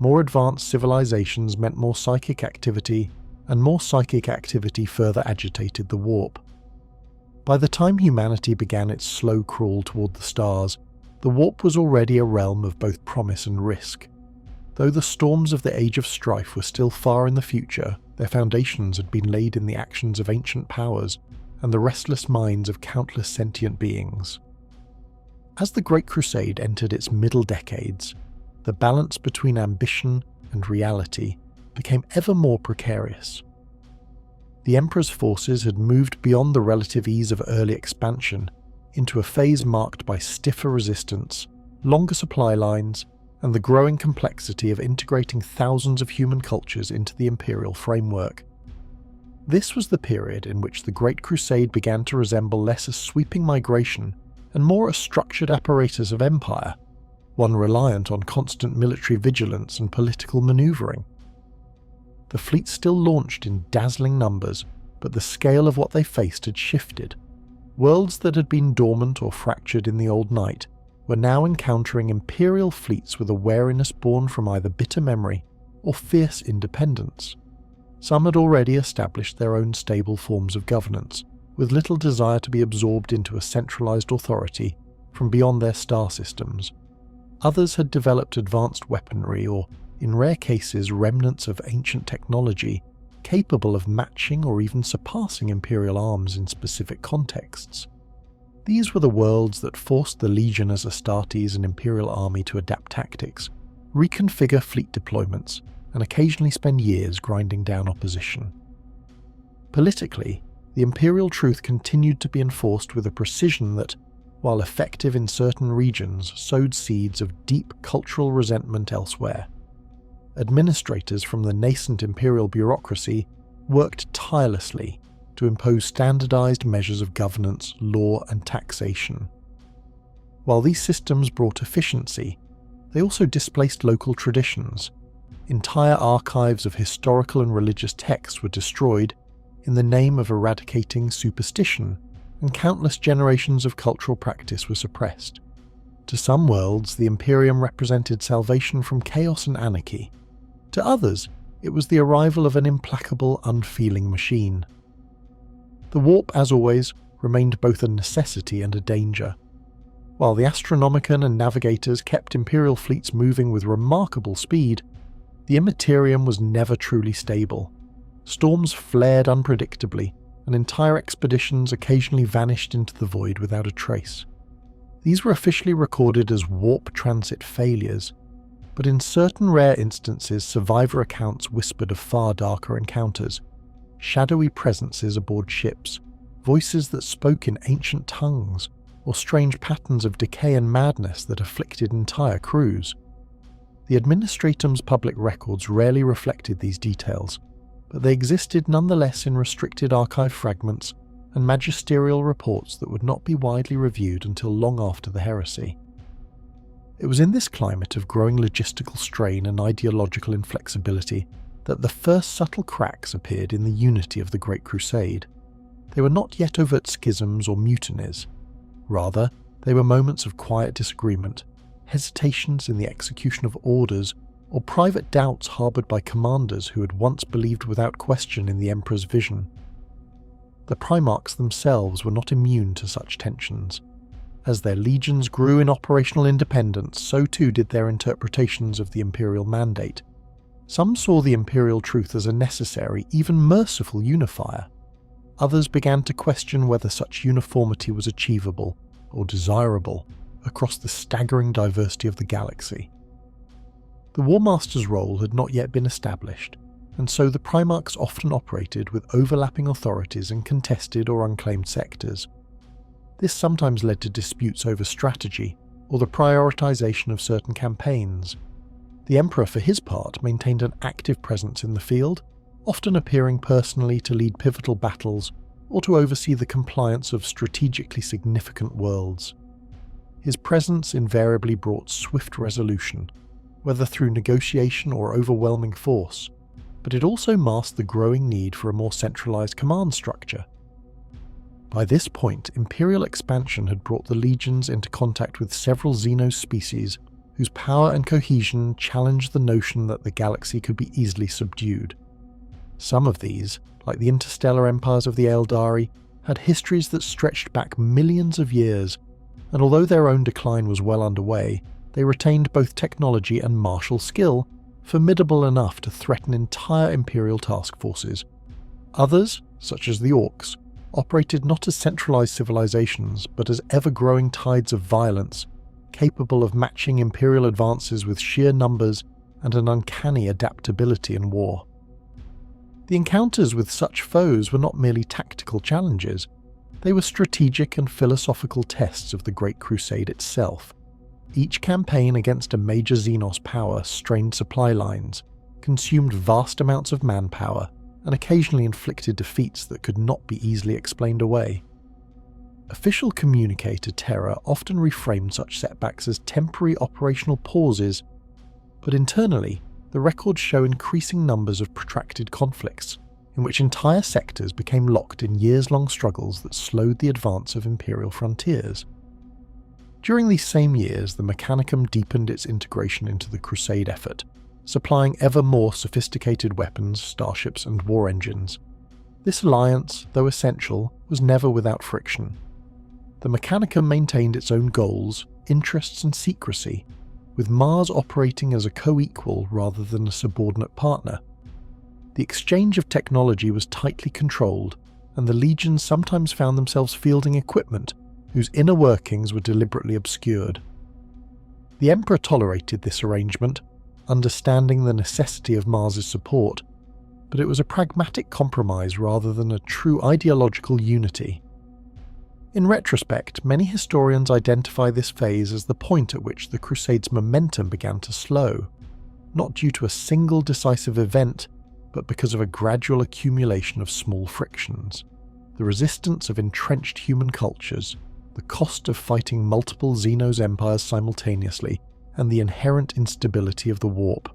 More advanced civilizations meant more psychic activity, and more psychic activity further agitated the warp. By the time humanity began its slow crawl toward the stars, the warp was already a realm of both promise and risk. Though the storms of the Age of Strife were still far in the future, their foundations had been laid in the actions of ancient powers and the restless minds of countless sentient beings. As the Great Crusade entered its middle decades, the balance between ambition and reality became ever more precarious. The Emperor's forces had moved beyond the relative ease of early expansion into a phase marked by stiffer resistance, longer supply lines, and the growing complexity of integrating thousands of human cultures into the Imperial framework. This was the period in which the Great Crusade began to resemble less a sweeping migration and more a structured apparatus of empire, one reliant on constant military vigilance and political maneuvering. The fleet still launched in dazzling numbers, but the scale of what they faced had shifted. Worlds that had been dormant or fractured in the old night were now encountering Imperial fleets with a wariness born from either bitter memory or fierce independence. Some had already established their own stable forms of governance, with little desire to be absorbed into a centralized authority from beyond their star systems. Others had developed advanced weaponry or, in rare cases, remnants of ancient technology capable of matching or even surpassing Imperial arms in specific contexts. These were the worlds that forced the Legionnaires Astartes and Imperial army to adapt tactics, reconfigure fleet deployments, and occasionally spend years grinding down opposition. Politically, the Imperial truth continued to be enforced with a precision that, while effective in certain regions, sowed seeds of deep cultural resentment elsewhere. Administrators from the nascent Imperial bureaucracy worked tirelessly to impose standardized measures of governance, law, and taxation. While these systems brought efficiency, they also displaced local traditions. Entire archives of historical and religious texts were destroyed in the name of eradicating superstition, and countless generations of cultural practice were suppressed. To some worlds, the Imperium represented salvation from chaos and anarchy. To others, it was the arrival of an implacable, unfeeling machine. The warp, as always, remained both a necessity and a danger. While the Astronomicon and Navigators kept Imperial fleets moving with remarkable speed, the immaterium was never truly stable. Storms flared unpredictably, and entire expeditions occasionally vanished into the void without a trace. These were officially recorded as warp transit failures, but in certain rare instances survivor accounts whispered of far darker encounters, shadowy presences aboard ships, voices that spoke in ancient tongues, or strange patterns of decay and madness that afflicted entire crews. The Administratum's public records rarely reflected these details, but they existed nonetheless in restricted archive fragments and magisterial reports that would not be widely reviewed until long after the heresy. It was in this climate of growing logistical strain and ideological inflexibility that the first subtle cracks appeared in the unity of the Great Crusade. They were not yet overt schisms or mutinies. Rather, they were moments of quiet disagreement, hesitations in the execution of orders, or private doubts harboured by commanders who had once believed without question in the Emperor's vision. The Primarchs themselves were not immune to such tensions. As their legions grew in operational independence, so too did their interpretations of the Imperial mandate. Some saw the Imperial truth as a necessary, even merciful unifier. Others began to question whether such uniformity was achievable or desirable across the staggering diversity of the galaxy. The War Master's role had not yet been established, and so the Primarchs often operated with overlapping authorities in contested or unclaimed sectors. This sometimes led to disputes over strategy or the prioritization of certain campaigns. The Emperor, for his part, maintained an active presence in the field, often appearing personally to lead pivotal battles or to oversee the compliance of strategically significant worlds. His presence invariably brought swift resolution, whether through negotiation or overwhelming force, but it also masked the growing need for a more centralized command structure. By this point, Imperial expansion had brought the legions into contact with several Xenos species whose power and cohesion challenged the notion that the galaxy could be easily subdued. Some of these, like the interstellar empires of the Eldari, had histories that stretched back millions of years, and although their own decline was well underway, they retained both technology and martial skill, formidable enough to threaten entire Imperial task forces. Others, such as the Orcs, operated not as centralized civilizations, but as ever-growing tides of violence, capable of matching Imperial advances with sheer numbers and an uncanny adaptability in war. The encounters with such foes were not merely tactical challenges, they were strategic and philosophical tests of the Great Crusade itself. Each campaign against a major Xenos power strained supply lines, consumed vast amounts of manpower, and occasionally inflicted defeats that could not be easily explained away. Official communicator Terra often reframed such setbacks as temporary operational pauses, but internally, the records show increasing numbers of protracted conflicts, in which entire sectors became locked in years-long struggles that slowed the advance of Imperial frontiers. During these same years, the Mechanicum deepened its integration into the Crusade effort, supplying ever more sophisticated weapons, starships, and war engines. This alliance, though essential, was never without friction. The Mechanicum maintained its own goals, interests, and secrecy, with Mars operating as a co-equal rather than a subordinate partner. The exchange of technology was tightly controlled, and the legions sometimes found themselves fielding equipment whose inner workings were deliberately obscured. The Emperor tolerated this arrangement, understanding the necessity of Mars's support, but it was a pragmatic compromise rather than a true ideological unity. In retrospect, many historians identify this phase as the point at which the Crusade's momentum began to slow, not due to a single decisive event, but because of a gradual accumulation of small frictions. The resistance of entrenched human cultures, the cost of fighting multiple Xenos empires simultaneously, and the inherent instability of the warp.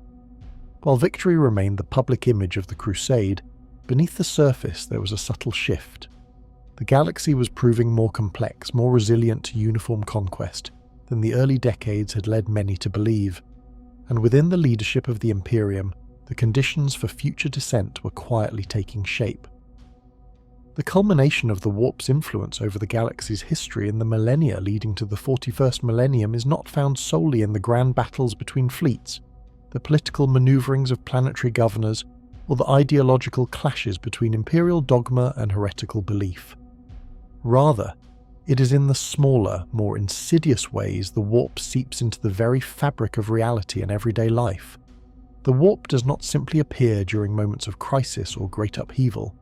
While victory remained the public image of the Crusade, beneath the surface there was a subtle shift. The galaxy was proving more complex, more resilient to uniform conquest than the early decades had led many to believe, and within the leadership of the Imperium, the conditions for future descent were quietly taking shape. The culmination of the warp's influence over the galaxy's history in the millennia leading to the 41st millennium is not found solely in the grand battles between fleets, the political maneuverings of planetary governors, or the ideological clashes between imperial dogma and heretical belief. Rather, it is in the smaller, more insidious ways the warp seeps into the very fabric of reality and everyday life. The warp does not simply appear during moments of crisis or great upheaval.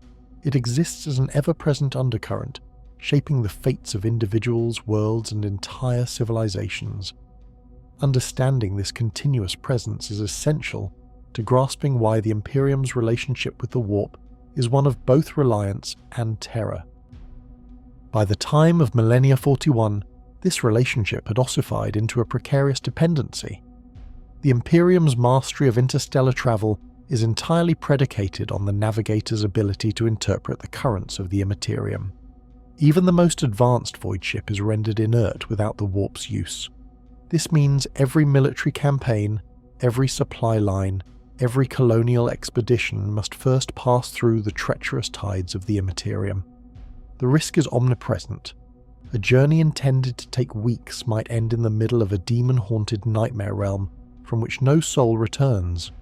It exists as an ever-present undercurrent, shaping the fates of individuals, worlds, and entire civilizations. Understanding this continuous presence is essential to grasping why the Imperium's relationship with the warp is one of both reliance and terror. By the time of Millennia 41, this relationship had ossified into a precarious dependency. The Imperium's mastery of interstellar travel is entirely predicated on the Navigators' ability to interpret the currents of the immaterium. Even the most advanced void ship is rendered inert without the warp's use. This means every military campaign, every supply line, every colonial expedition must first pass through the treacherous tides of the immaterium. The risk is omnipresent. A journey intended to take weeks might end in the middle of a demon-haunted nightmare realm from which no soul returns.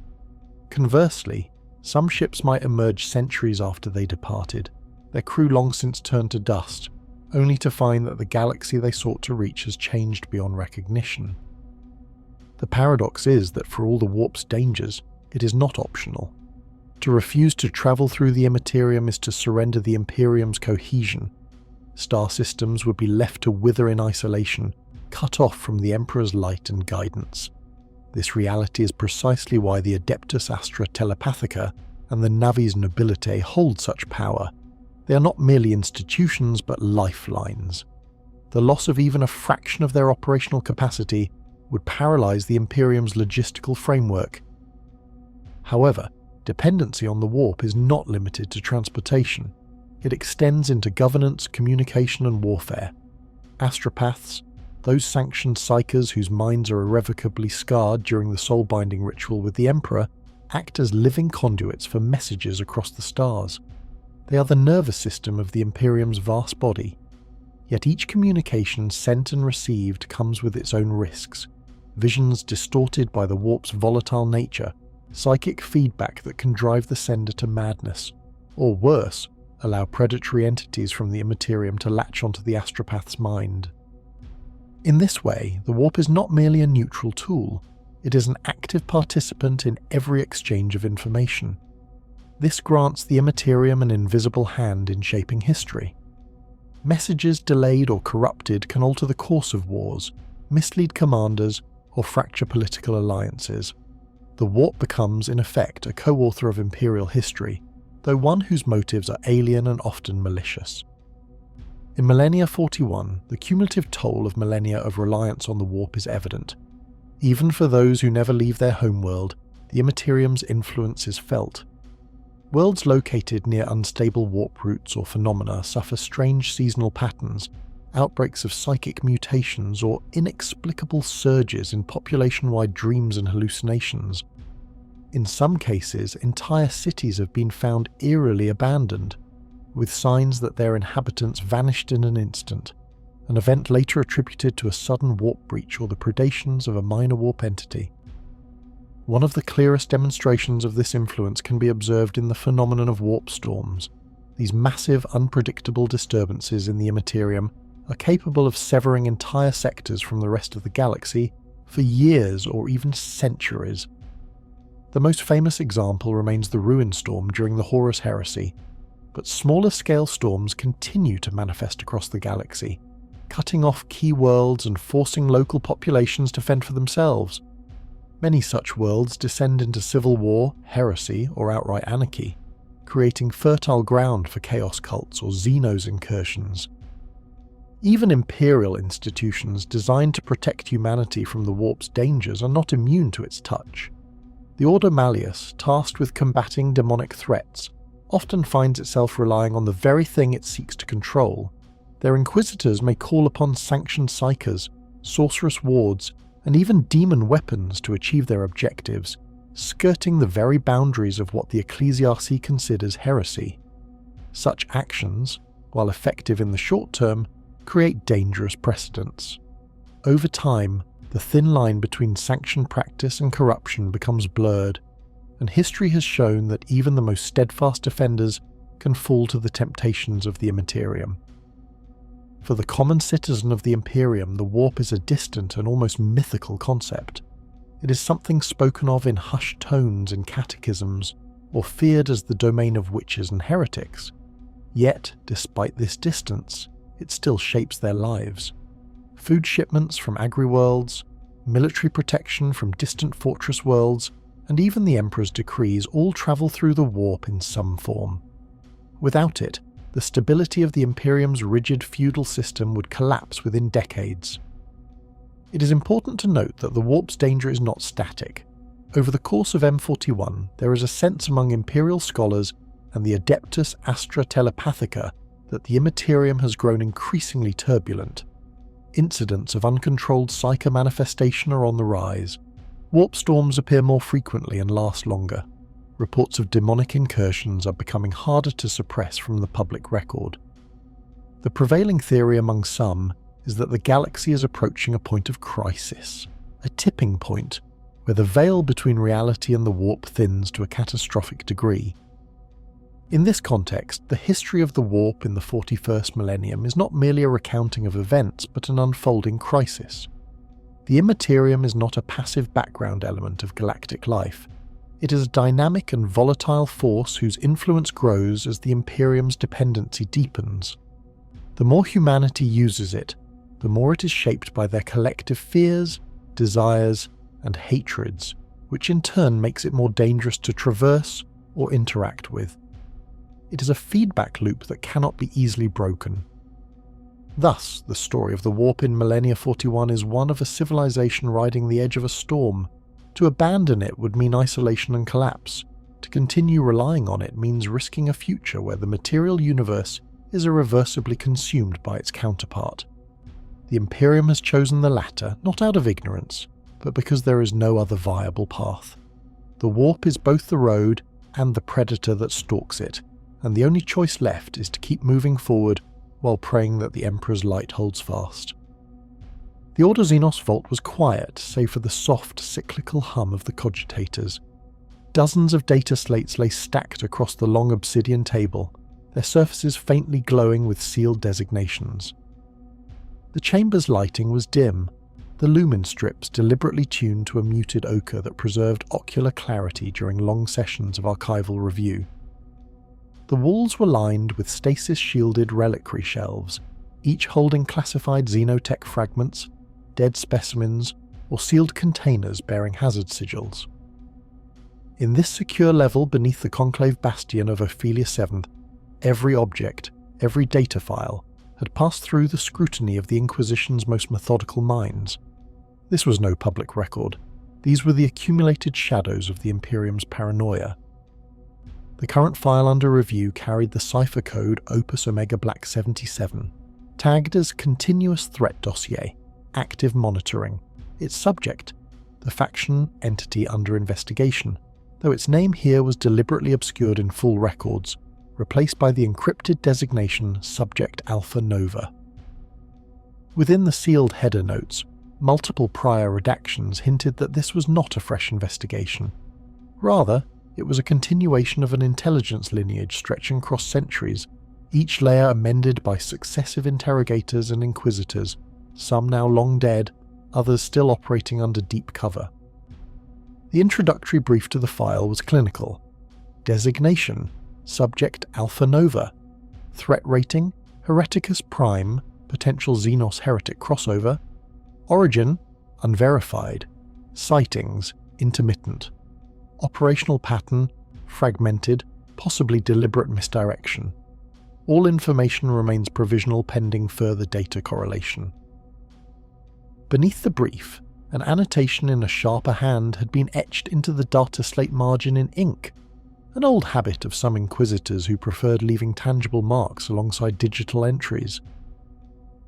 Conversely, some ships might emerge centuries after they departed, their crew long since turned to dust, only to find that the galaxy they sought to reach has changed beyond recognition. The paradox is that for all the warp's dangers, it is not optional. To refuse to travel through the immaterium is to surrender the Imperium's cohesion. Star systems would be left to wither in isolation, cut off from the Emperor's light and guidance. This reality is precisely why the Adeptus Astra Telepathica and the Navis Nobilite hold such power. They are not merely institutions but lifelines. The loss of even a fraction of their operational capacity would paralyze the Imperium's logistical framework. However, dependency on the warp is not limited to transportation. It extends into governance, communication, and warfare. Astropaths, those sanctioned psychers whose minds are irrevocably scarred during the soul-binding ritual with the Emperor, act as living conduits for messages across the stars. They are the nervous system of the Imperium's vast body. Yet each communication sent and received comes with its own risks. Visions distorted by the warp's volatile nature, psychic feedback that can drive the sender to madness, or worse, allow predatory entities from the immaterium to latch onto the astropath's mind. In this way, the warp is not merely a neutral tool, it is an active participant in every exchange of information. This grants the immaterium an invisible hand in shaping history. Messages delayed or corrupted can alter the course of wars, mislead commanders, or fracture political alliances. The warp becomes, in effect, a co-author of Imperial history, though one whose motives are alien and often malicious. In Millennia 41, the cumulative toll of millennia of reliance on the warp is evident. Even for those who never leave their homeworld, the immaterium's influence is felt. Worlds located near unstable warp routes or phenomena suffer strange seasonal patterns, outbreaks of psychic mutations, or inexplicable surges in population-wide dreams and hallucinations. In some cases, entire cities have been found eerily abandoned, with signs that their inhabitants vanished in an instant, an event later attributed to a sudden warp breach or the predations of a minor warp entity. One of the clearest demonstrations of this influence can be observed in the phenomenon of warp storms. These massive, unpredictable disturbances in the immaterium are capable of severing entire sectors from the rest of the galaxy for years or even centuries. The most famous example remains the Ruin Storm during the Horus Heresy, but smaller-scale storms continue to manifest across the galaxy, cutting off key worlds and forcing local populations to fend for themselves. Many such worlds descend into civil war, heresy, or outright anarchy, creating fertile ground for chaos cults or Xenos incursions. Even imperial institutions designed to protect humanity from the warp's dangers are not immune to its touch. The Order Malleus, tasked with combating demonic threats, often finds itself relying on the very thing it seeks to control. Their inquisitors may call upon sanctioned psychers, sorceress wards, and even demon weapons to achieve their objectives, skirting the very boundaries of what the ecclesiarchy considers heresy. Such actions, while effective in the short term, create dangerous precedents. Over time, the thin line between sanctioned practice and corruption becomes blurred, and history has shown that even the most steadfast defenders can fall to the temptations of the immaterium. For the common citizen of the Imperium, the warp is a distant and almost mythical concept. It is something spoken of in hushed tones in catechisms, or feared as the domain of witches and heretics. Yet, despite this distance, it still shapes their lives. Food shipments from agri-worlds, military protection from distant fortress worlds, and even the Emperor's decrees all travel through the warp in some form. Without it, the stability of the Imperium's rigid feudal system would collapse within decades. It is important to note that the warp's danger is not static. Over the course of M41, there is a sense among Imperial scholars and the Adeptus Astra telepathica that the immaterium has grown increasingly turbulent. Incidents of uncontrolled psychomanifestation are on the rise. Warp storms appear more frequently and last longer. Reports of demonic incursions are becoming harder to suppress from the public record. The prevailing theory among some is that the galaxy is approaching a point of crisis, a tipping point, where the veil between reality and the warp thins to a catastrophic degree. In this context, the history of the warp in the 41st millennium is not merely a recounting of events, but an unfolding crisis. The immaterium is not a passive background element of galactic life. It is a dynamic and volatile force whose influence grows as the Imperium's dependency deepens. The more humanity uses it, the more it is shaped by their collective fears, desires, and hatreds, which in turn makes it more dangerous to traverse or interact with. It is a feedback loop that cannot be easily broken. Thus, the story of the warp in Millennia 41 is one of a civilization riding the edge of a storm. To abandon it would mean isolation and collapse. To continue relying on it means risking a future where the material universe is irreversibly consumed by its counterpart. The Imperium has chosen the latter, not out of ignorance, but because there is no other viable path. The warp is both the road and the predator that stalks it, and the only choice left is to keep moving forward while praying that the Emperor's light holds fast. The Order Xenos vault was quiet, save for the soft, cyclical hum of the cogitators. Dozens of data slates lay stacked across the long obsidian table, their surfaces faintly glowing with sealed designations. The chamber's lighting was dim, the lumen strips deliberately tuned to a muted ochre that preserved ocular clarity during long sessions of archival review. The walls were lined with stasis-shielded reliquary shelves, each holding classified xenotech fragments, dead specimens, or sealed containers bearing hazard sigils. In this secure level beneath the conclave bastion of Ophelia VII, every object, every data file, had passed through the scrutiny of the Inquisition's most methodical minds. This was no public record. These were the accumulated shadows of the Imperium's paranoia. The current file under review carried the cipher code Opus Omega Black 77, tagged as Continuous Threat Dossier, Active Monitoring. Its subject, the faction entity under investigation, though its name here was deliberately obscured in full records, replaced by the encrypted designation Subject Alpha Nova. Within the sealed header notes, multiple prior redactions hinted that this was not a fresh investigation. Rather, it was a continuation of an intelligence lineage stretching across centuries, each layer amended by successive interrogators and inquisitors, some now long dead, others still operating under deep cover. The introductory brief to the file was clinical. Designation: Subject Alpha Nova. Threat rating: Hereticus Prime, potential Xenos heretic crossover. Origin: unverified. Sightings: intermittent. Operational pattern: fragmented, possibly deliberate misdirection. All information remains provisional pending further data correlation. Beneath the brief, an annotation in a sharper hand had been etched into the data slate margin in ink, an old habit of some inquisitors who preferred leaving tangible marks alongside digital entries.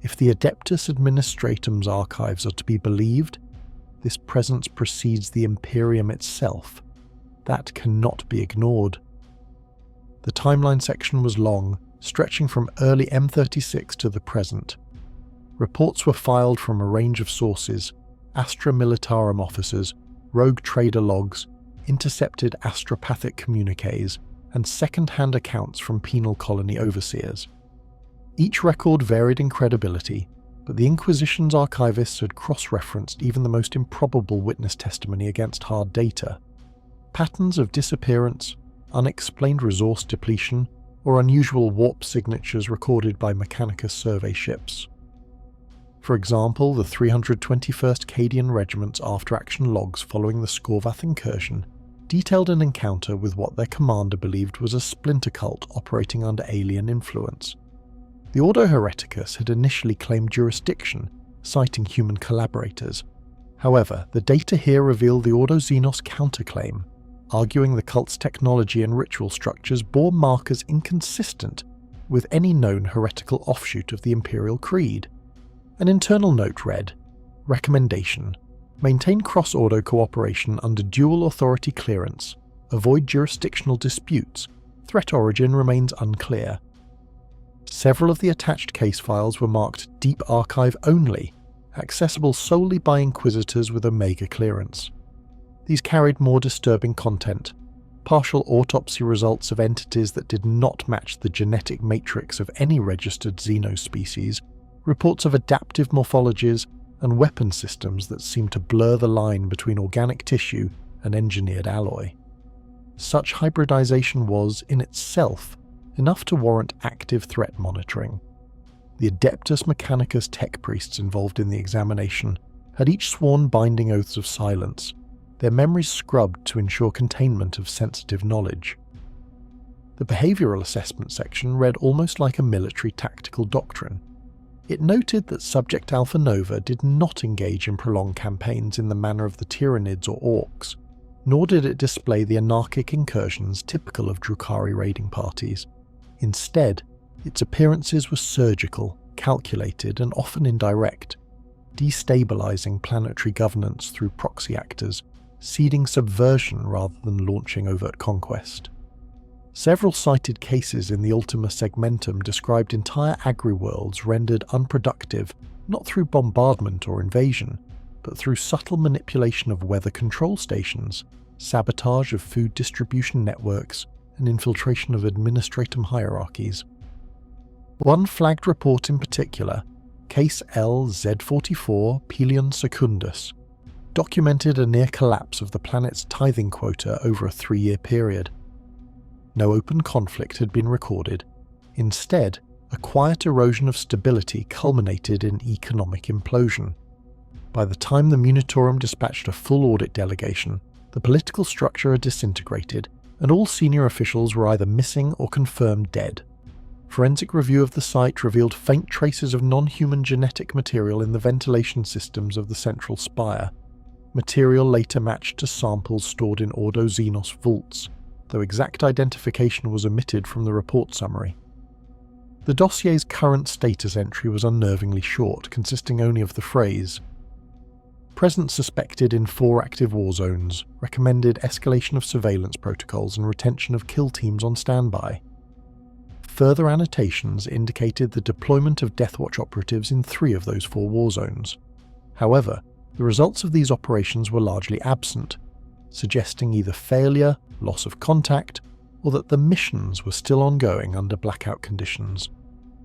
If the Adeptus Administratum's archives are to be believed, this presence precedes the Imperium itself, That cannot be ignored. The timeline section was long, stretching from early M36 to the present. Reports were filed from a range of sources: Astra Militarum officers, rogue trader logs, intercepted astropathic communiques, and second-hand accounts from penal colony overseers. Each record varied in credibility, but the Inquisition's archivists had cross-referenced even the most improbable witness testimony against hard data. Patterns of disappearance, unexplained resource depletion, or unusual warp signatures recorded by Mechanicus survey ships. For example, the 321st Cadian Regiment's after-action logs following the Scorvath incursion detailed an encounter with what their commander believed was a splinter cult operating under alien influence. The Ordo Hereticus had initially claimed jurisdiction, citing human collaborators. However, the data here revealed the Ordo Xenos counterclaim, arguing the cult's technology and ritual structures bore markers inconsistent with any known heretical offshoot of the Imperial Creed. An internal note read, "Recommendation: maintain cross-order cooperation under dual authority clearance, avoid jurisdictional disputes, threat origin remains unclear." Several of the attached case files were marked Deep Archive only, accessible solely by Inquisitors with Omega clearance. These carried more disturbing content: partial autopsy results of entities that did not match the genetic matrix of any registered Xeno species, reports of adaptive morphologies, and weapon systems that seemed to blur the line between organic tissue and engineered alloy. Such hybridization was, in itself, enough to warrant active threat monitoring. The Adeptus Mechanicus tech priests involved in the examination had each sworn binding oaths of silence, their memories scrubbed to ensure containment of sensitive knowledge. The behavioral assessment section read almost like a military tactical doctrine. It noted that Subject Alpha Nova did not engage in prolonged campaigns in the manner of the Tyranids or Orcs, nor did it display the anarchic incursions typical of Drukhari raiding parties. Instead, its appearances were surgical, calculated, and often indirect, destabilizing planetary governance through proxy actors, seeding subversion rather than launching overt conquest. Several cited cases in the Ultima Segmentum described entire agri-worlds rendered unproductive not through bombardment or invasion, but through subtle manipulation of weather control stations, sabotage of food distribution networks, and infiltration of administratum hierarchies. One flagged report in particular, Case LZ44 Pelion Secundus, documented a near collapse of the planet's tithing quota over a 3-year period. No open conflict had been recorded. Instead, a quiet erosion of stability culminated in economic implosion. By the time the Munitorum dispatched a full audit delegation, the political structure had disintegrated, and all senior officials were either missing or confirmed dead. Forensic review of the site revealed faint traces of non-human genetic material in the ventilation systems of the central spire. Material later matched to samples stored in Ordo Xenos vaults, though exact identification was omitted from the report summary. The dossier's current status entry was unnervingly short, consisting only of the phrase, "Presence suspected in 4 active war zones. Recommended escalation of surveillance protocols and retention of kill teams on standby." Further annotations indicated the deployment of Deathwatch operatives in 3 of those 4 war zones. However, the results of these operations were largely absent, suggesting either failure, loss of contact, or that the missions were still ongoing under blackout conditions.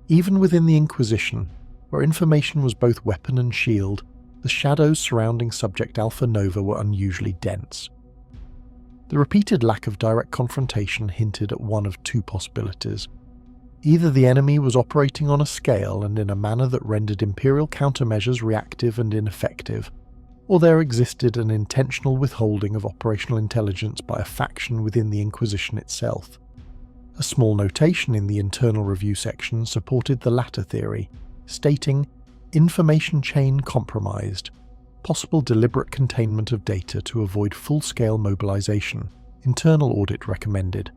Even within the Inquisition, where information was both weapon and shield, the shadows surrounding Subject Alpha Nova were unusually dense. The repeated lack of direct confrontation hinted at one of 2 possibilities. Either the enemy was operating on a scale and in a manner that rendered Imperial countermeasures reactive and ineffective, or there existed an intentional withholding of operational intelligence by a faction within the Inquisition itself. A small notation in the internal review section supported the latter theory, stating, "Information chain compromised. Possible deliberate containment of data to avoid full-scale mobilization. Internal audit recommended."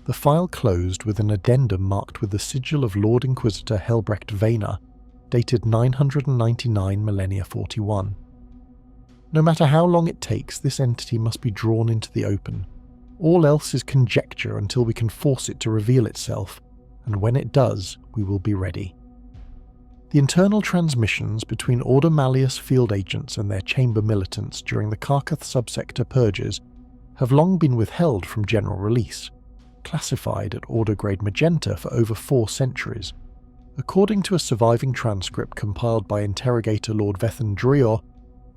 The file closed with an addendum marked with the sigil of Lord Inquisitor Helbrecht Vayner, dated 999 Millennia 41. No matter how long it takes, this entity must be drawn into the open. All else is conjecture until we can force it to reveal itself, and when it does, we will be ready. The internal transmissions between Order Malleus field agents and their chamber militants during the Karkath subsector purges have long been withheld from general release, classified at Order Grade Magenta for over 4 centuries. According to a surviving transcript compiled by interrogator Lord Vethan Drior,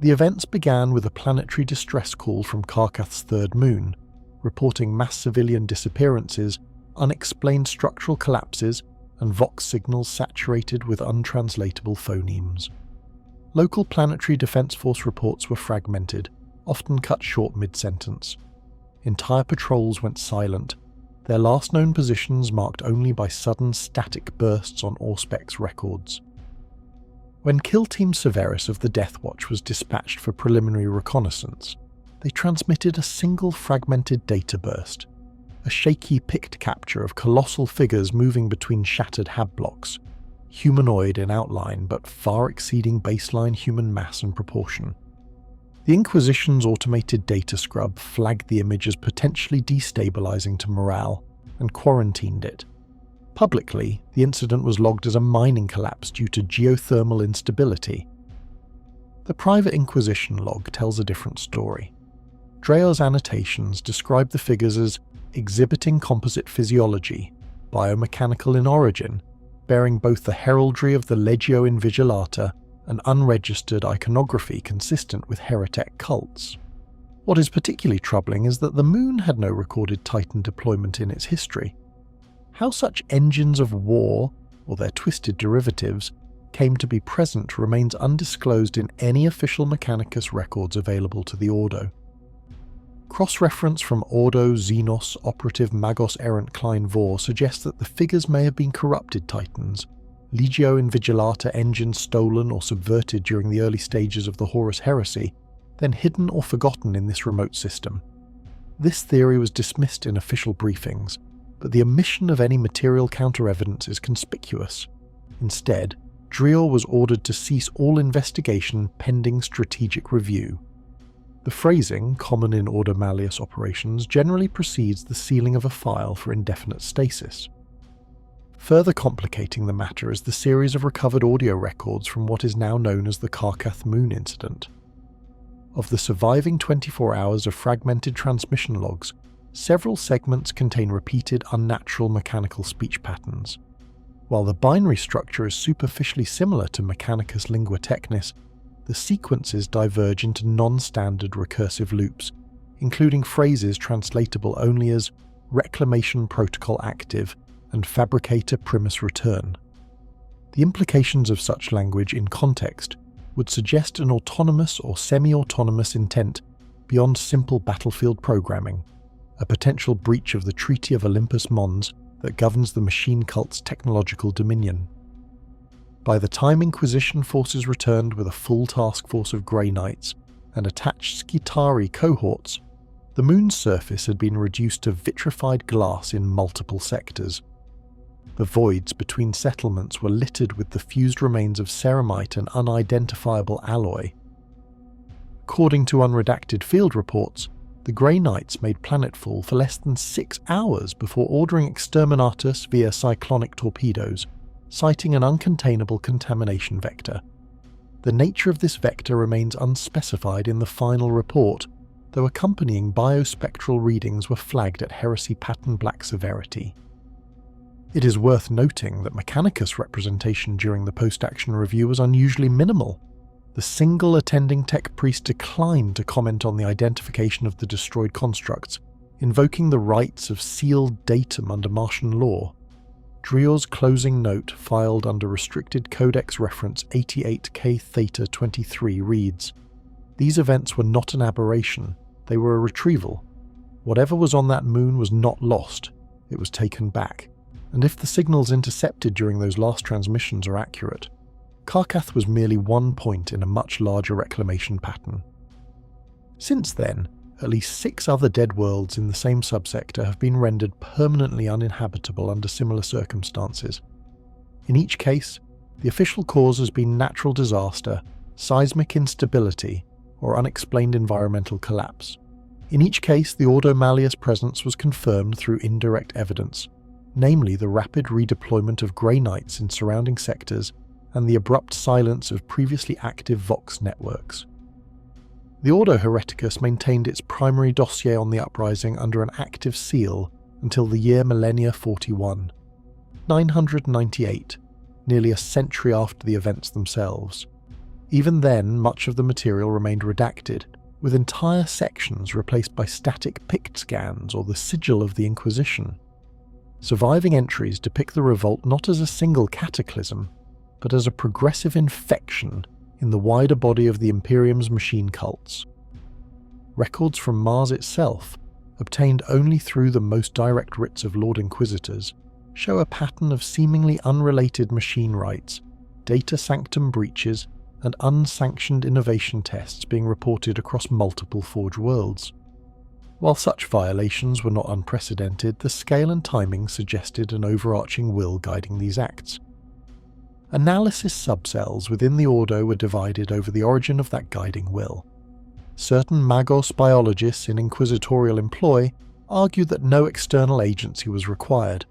the events began with a planetary distress call from Karkath's third moon, reporting mass civilian disappearances, unexplained structural collapses, and Vox signals saturated with untranslatable phonemes. Local planetary defense force reports were fragmented, often cut short mid-sentence. Entire patrols went silent, their last known positions marked only by sudden static bursts on Auspex records. When Kill Team Severus of the Death Watch was dispatched for preliminary reconnaissance, they transmitted a single fragmented data burst, a shaky pict capture of colossal figures moving between shattered hab blocks, humanoid in outline but far exceeding baseline human mass and proportion. The Inquisition's automated data scrub flagged the image as potentially destabilizing to morale and quarantined it. Publicly, the incident was logged as a mining collapse due to geothermal instability. The private Inquisition log tells a different story. Dreor's annotations describe the figures as exhibiting composite physiology, biomechanical in origin, bearing both the heraldry of the Legio Invigilata and unregistered iconography consistent with heretic cults. What is particularly troubling is that the Moon had no recorded Titan deployment in its history. How such engines of war, or their twisted derivatives, came to be present remains undisclosed in any official Mechanicus records available to the Ordo. Cross-reference from Ordo Xenos operative Magos Errant Klein Vor suggests that the figures may have been corrupted Titans, Legio Invigilata engines stolen or subverted during the early stages of the Horus Heresy, then hidden or forgotten in this remote system. This theory was dismissed in official briefings, but the omission of any material counter-evidence is conspicuous. Instead, Drior was ordered to cease all investigation pending strategic review. The phrasing, common in Order Malleus operations, generally precedes the sealing of a file for indefinite stasis. Further complicating the matter is the series of recovered audio records from what is now known as the Karkath Moon incident. Of the surviving 24 hours of fragmented transmission logs, several segments contain repeated unnatural mechanical speech patterns. While the binary structure is superficially similar to Mechanicus Lingua Technis, the sequences diverge into non-standard recursive loops, including phrases translatable only as Reclamation Protocol Active and Fabricator Primus Return. The implications of such language in context would suggest an autonomous or semi-autonomous intent beyond simple battlefield programming, a potential breach of the Treaty of Olympus Mons that governs the machine cult's technological dominion. By the time Inquisition forces returned with a full task force of Grey Knights and attached Skitarii cohorts, the Moon's surface had been reduced to vitrified glass in multiple sectors. The voids between settlements were littered with the fused remains of ceramite and unidentifiable alloy. According to unredacted field reports, the Grey Knights made planetfall for less than 6 hours before ordering exterminatus via cyclonic torpedoes, citing an uncontainable contamination vector. The nature of this vector remains unspecified in the final report, though accompanying biospectral readings were flagged at heresy pattern black severity. It is worth noting that Mechanicus representation during the post-action review was unusually minimal. The single attending tech priest declined to comment on the identification of the destroyed constructs, invoking the rights of sealed datum under Martian law. Drior's closing note, filed under restricted Codex reference 88K Theta 23, reads, "These events were not an aberration, they were a retrieval. Whatever was on that moon was not lost, it was taken back. And if the signals intercepted during those last transmissions are accurate, Karkath was merely one point in a much larger reclamation pattern." Since then, at least 6 other dead worlds in the same subsector have been rendered permanently uninhabitable under similar circumstances. In each case, the official cause has been natural disaster, seismic instability, or unexplained environmental collapse. In each case, the Ordo Malleus presence was confirmed through indirect evidence, namely the rapid redeployment of Grey Knights in surrounding sectors and the abrupt silence of previously active Vox networks. The Ordo Hereticus maintained its primary dossier on the uprising under an active seal until the year Millennia 41, 998, nearly a century after the events themselves. Even then, much of the material remained redacted, with entire sections replaced by static pict scans or the sigil of the Inquisition. Surviving entries depict the revolt not as a single cataclysm, but as a progressive infection in the wider body of the Imperium's machine cults. Records from Mars itself, obtained only through the most direct writs of Lord Inquisitors, show a pattern of seemingly unrelated machine rights, data sanctum breaches, and unsanctioned innovation tests being reported across multiple Forge worlds. While such violations were not unprecedented, the scale and timing suggested an overarching will guiding these acts. Analysis subcells within the Ordo were divided over the origin of that guiding will. Certain Magos biologists in inquisitorial employ argued that no external agency was required,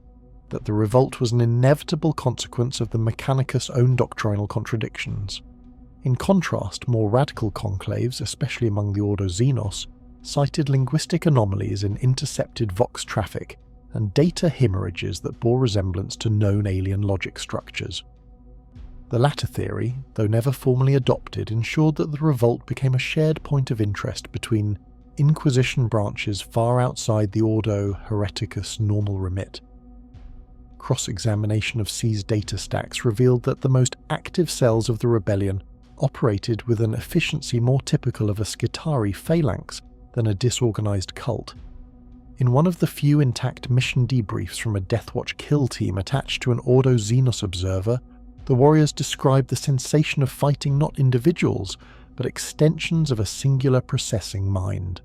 that the revolt was an inevitable consequence of the Mechanicus' own doctrinal contradictions. In contrast, more radical conclaves, especially among the Ordo Xenos, cited linguistic anomalies in intercepted Vox traffic and data hemorrhages that bore resemblance to known alien logic structures. The latter theory, though never formally adopted, ensured that the revolt became a shared point of interest between Inquisition branches far outside the Ordo Hereticus normal remit. Cross-examination of seized data stacks revealed that the most active cells of the rebellion operated with an efficiency more typical of a Skitarii phalanx than a disorganized cult. In one of the few intact mission debriefs from a Deathwatch kill team attached to an Ordo Xenos observer, the warriors described the sensation of fighting not individuals, but extensions of a singular processing mind.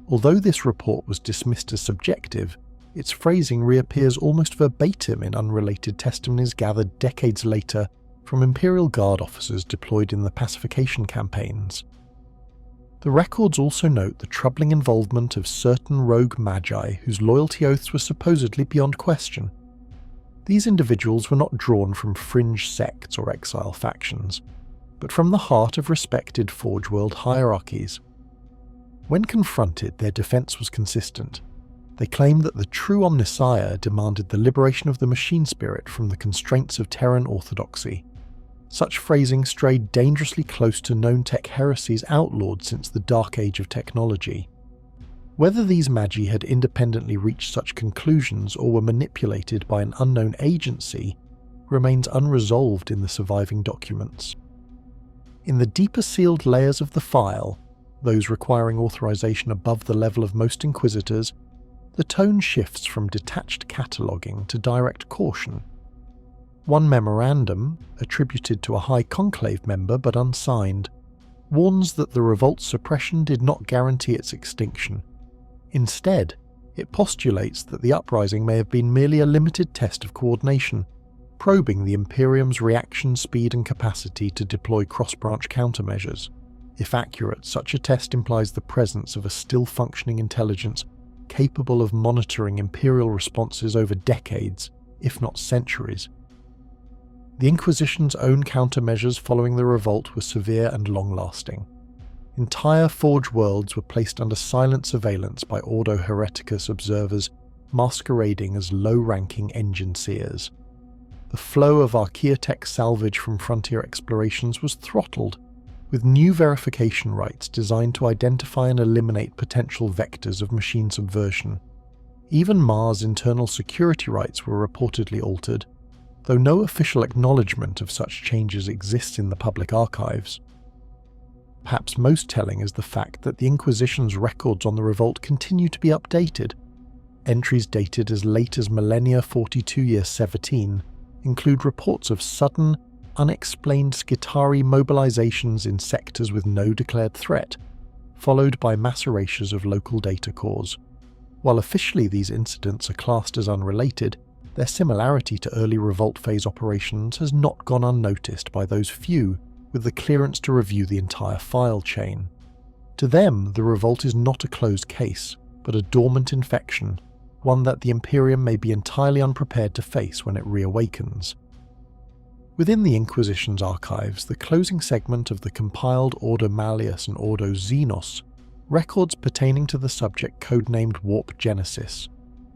Although this report was dismissed as subjective, its phrasing reappears almost verbatim in unrelated testimonies gathered decades later from Imperial Guard officers deployed in the pacification campaigns. The records also note the troubling involvement of certain rogue magi whose loyalty oaths were supposedly beyond question. These individuals were not drawn from fringe sects or exile factions, but from the heart of respected Forge World hierarchies. When confronted, their defense was consistent. They claimed that the true Omnissiah demanded the liberation of the machine spirit from the constraints of Terran orthodoxy. Such phrasing strayed dangerously close to known tech heresies outlawed since the Dark Age of technology. Whether these magi had independently reached such conclusions or were manipulated by an unknown agency remains unresolved in the surviving documents. In the deeper sealed layers of the file, those requiring authorization above the level of most Inquisitors, the tone shifts from detached cataloguing to direct caution. One memorandum, attributed to a High Conclave member but unsigned, warns that the revolt's suppression did not guarantee its extinction. Instead, it postulates that the uprising may have been merely a limited test of coordination, probing the Imperium's reaction speed and capacity to deploy cross-branch countermeasures. If accurate, such a test implies the presence of a still-functioning intelligence capable of monitoring Imperial responses over decades, if not centuries. The Inquisition's own countermeasures following the revolt were severe and long-lasting. Entire Forge worlds were placed under silent surveillance by Ordo Hereticus observers masquerading as low-ranking engine seers. The flow of Archaeotech salvage from frontier explorations was throttled, with new verification rights designed to identify and eliminate potential vectors of machine subversion. Even Mars' internal security rights were reportedly altered, though no official acknowledgement of such changes exists in the public archives. Perhaps most telling is the fact that the Inquisition's records on the revolt continue to be updated. Entries dated as late as Millennia 42 year 17 include reports of sudden, unexplained Skitarii mobilizations in sectors with no declared threat, followed by mass erasures of local data cores. While officially these incidents are classed as unrelated, their similarity to early revolt phase operations has not gone unnoticed by those few with the clearance to review the entire file chain. To them, the revolt is not a closed case, but a dormant infection, one that the Imperium may be entirely unprepared to face when it reawakens. Within the Inquisition's archives, the closing segment of the compiled Ordo Malleus and Ordo Xenos, records pertaining to the subject codenamed Warp Genesis,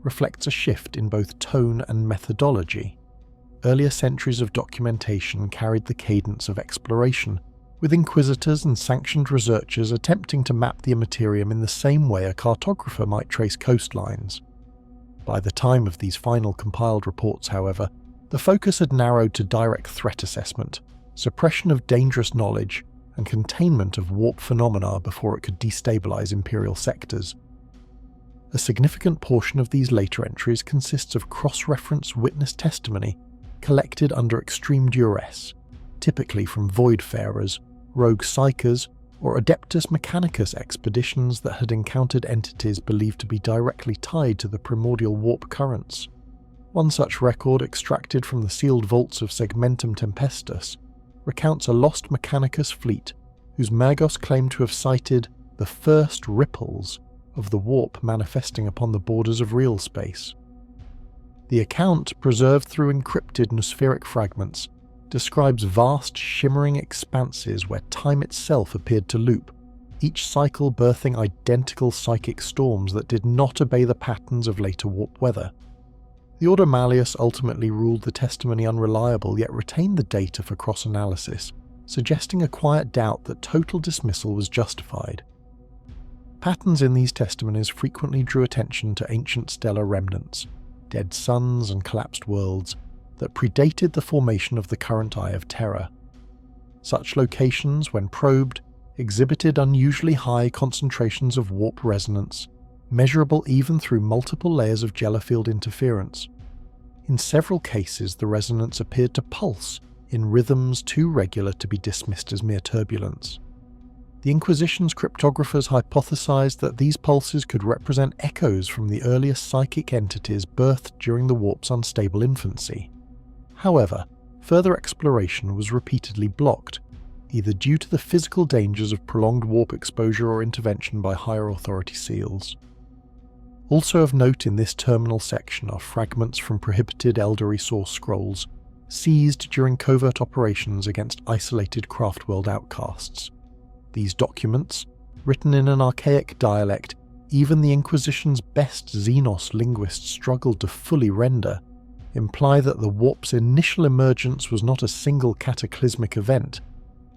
reflects a shift in both tone and methodology. Earlier centuries of documentation carried the cadence of exploration, with inquisitors and sanctioned researchers attempting to map the immaterium in the same way a cartographer might trace coastlines. By the time of these final compiled reports, however, the focus had narrowed to direct threat assessment, suppression of dangerous knowledge, and containment of warp phenomena before it could destabilize Imperial sectors. A significant portion of these later entries consists of cross-reference witness testimony collected under extreme duress, typically from voidfarers, rogue psychers, or Adeptus Mechanicus expeditions that had encountered entities believed to be directly tied to the primordial warp currents. One such record, extracted from the sealed vaults of Segmentum Tempestus, recounts a lost Mechanicus fleet whose magos claimed to have sighted the first ripples of the warp manifesting upon the borders of real space. The account, preserved through encrypted nospheric fragments, describes vast shimmering expanses where time itself appeared to loop, each cycle birthing identical psychic storms that did not obey the patterns of later warp weather. The Ordo Malleus ultimately ruled the testimony unreliable, yet retained the data for cross-analysis, suggesting a quiet doubt that total dismissal was justified. Patterns in these testimonies frequently drew attention to ancient stellar remnants, dead suns and collapsed worlds, that predated the formation of the current Eye of Terror. Such locations, when probed, exhibited unusually high concentrations of warp resonance, measurable even through multiple layers of Gellar Field interference. In several cases, the resonance appeared to pulse in rhythms too regular to be dismissed as mere turbulence. The Inquisition's cryptographers hypothesized that these pulses could represent echoes from the earliest psychic entities birthed during the warp's unstable infancy. However, further exploration was repeatedly blocked, either due to the physical dangers of prolonged warp exposure or intervention by higher authority seals. Also of note in this terminal section are fragments from prohibited Eldery source scrolls, seized during covert operations against isolated craftworld outcasts. These documents, written in an archaic dialect even the Inquisition's best Xenos linguists struggled to fully render, imply that the warp's initial emergence was not a single cataclysmic event,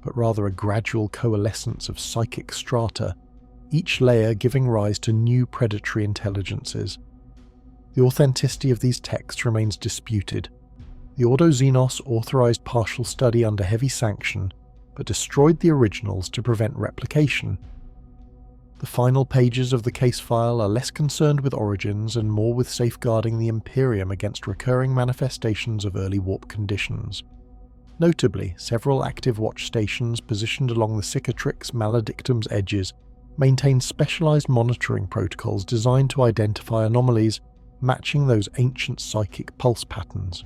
but rather a gradual coalescence of psychic strata, each layer giving rise to new predatory intelligences. The authenticity of these texts remains disputed. The Ordo Xenos authorized partial study under heavy sanction, but destroyed the originals to prevent replication. The final pages of the case file are less concerned with origins and more with safeguarding the Imperium against recurring manifestations of early warp conditions. Notably, several active watch stations positioned along the Cicatrix Maledictum's edges maintain specialized monitoring protocols designed to identify anomalies matching those ancient psychic pulse patterns.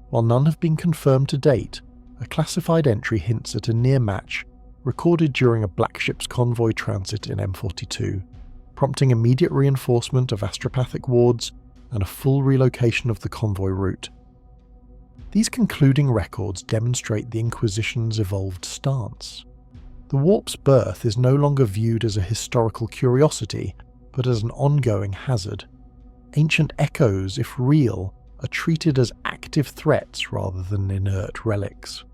While none have been confirmed to date, a classified entry hints at a near match recorded during a Black Ship's convoy transit in M42, prompting immediate reinforcement of astropathic wards and a full relocation of the convoy route. These concluding records demonstrate the Inquisition's evolved stance. The warp's birth is no longer viewed as a historical curiosity, but as an ongoing hazard. Ancient echoes, if real, are treated as active threats rather than inert relics.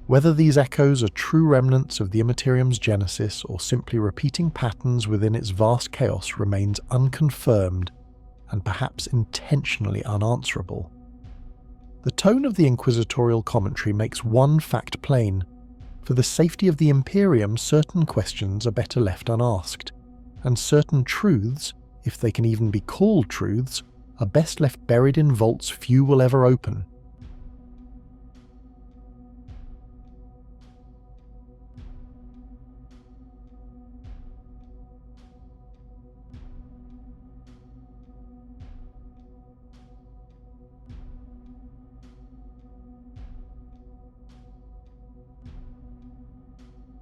Whether these echoes are true remnants of the Immaterium's genesis or simply repeating patterns within its vast chaos remains unconfirmed and perhaps intentionally unanswerable. The tone of the inquisitorial commentary makes one fact plain. For the safety of the Imperium, certain questions are better left unasked, and certain truths, if they can even be called truths, are best left buried in vaults few will ever open.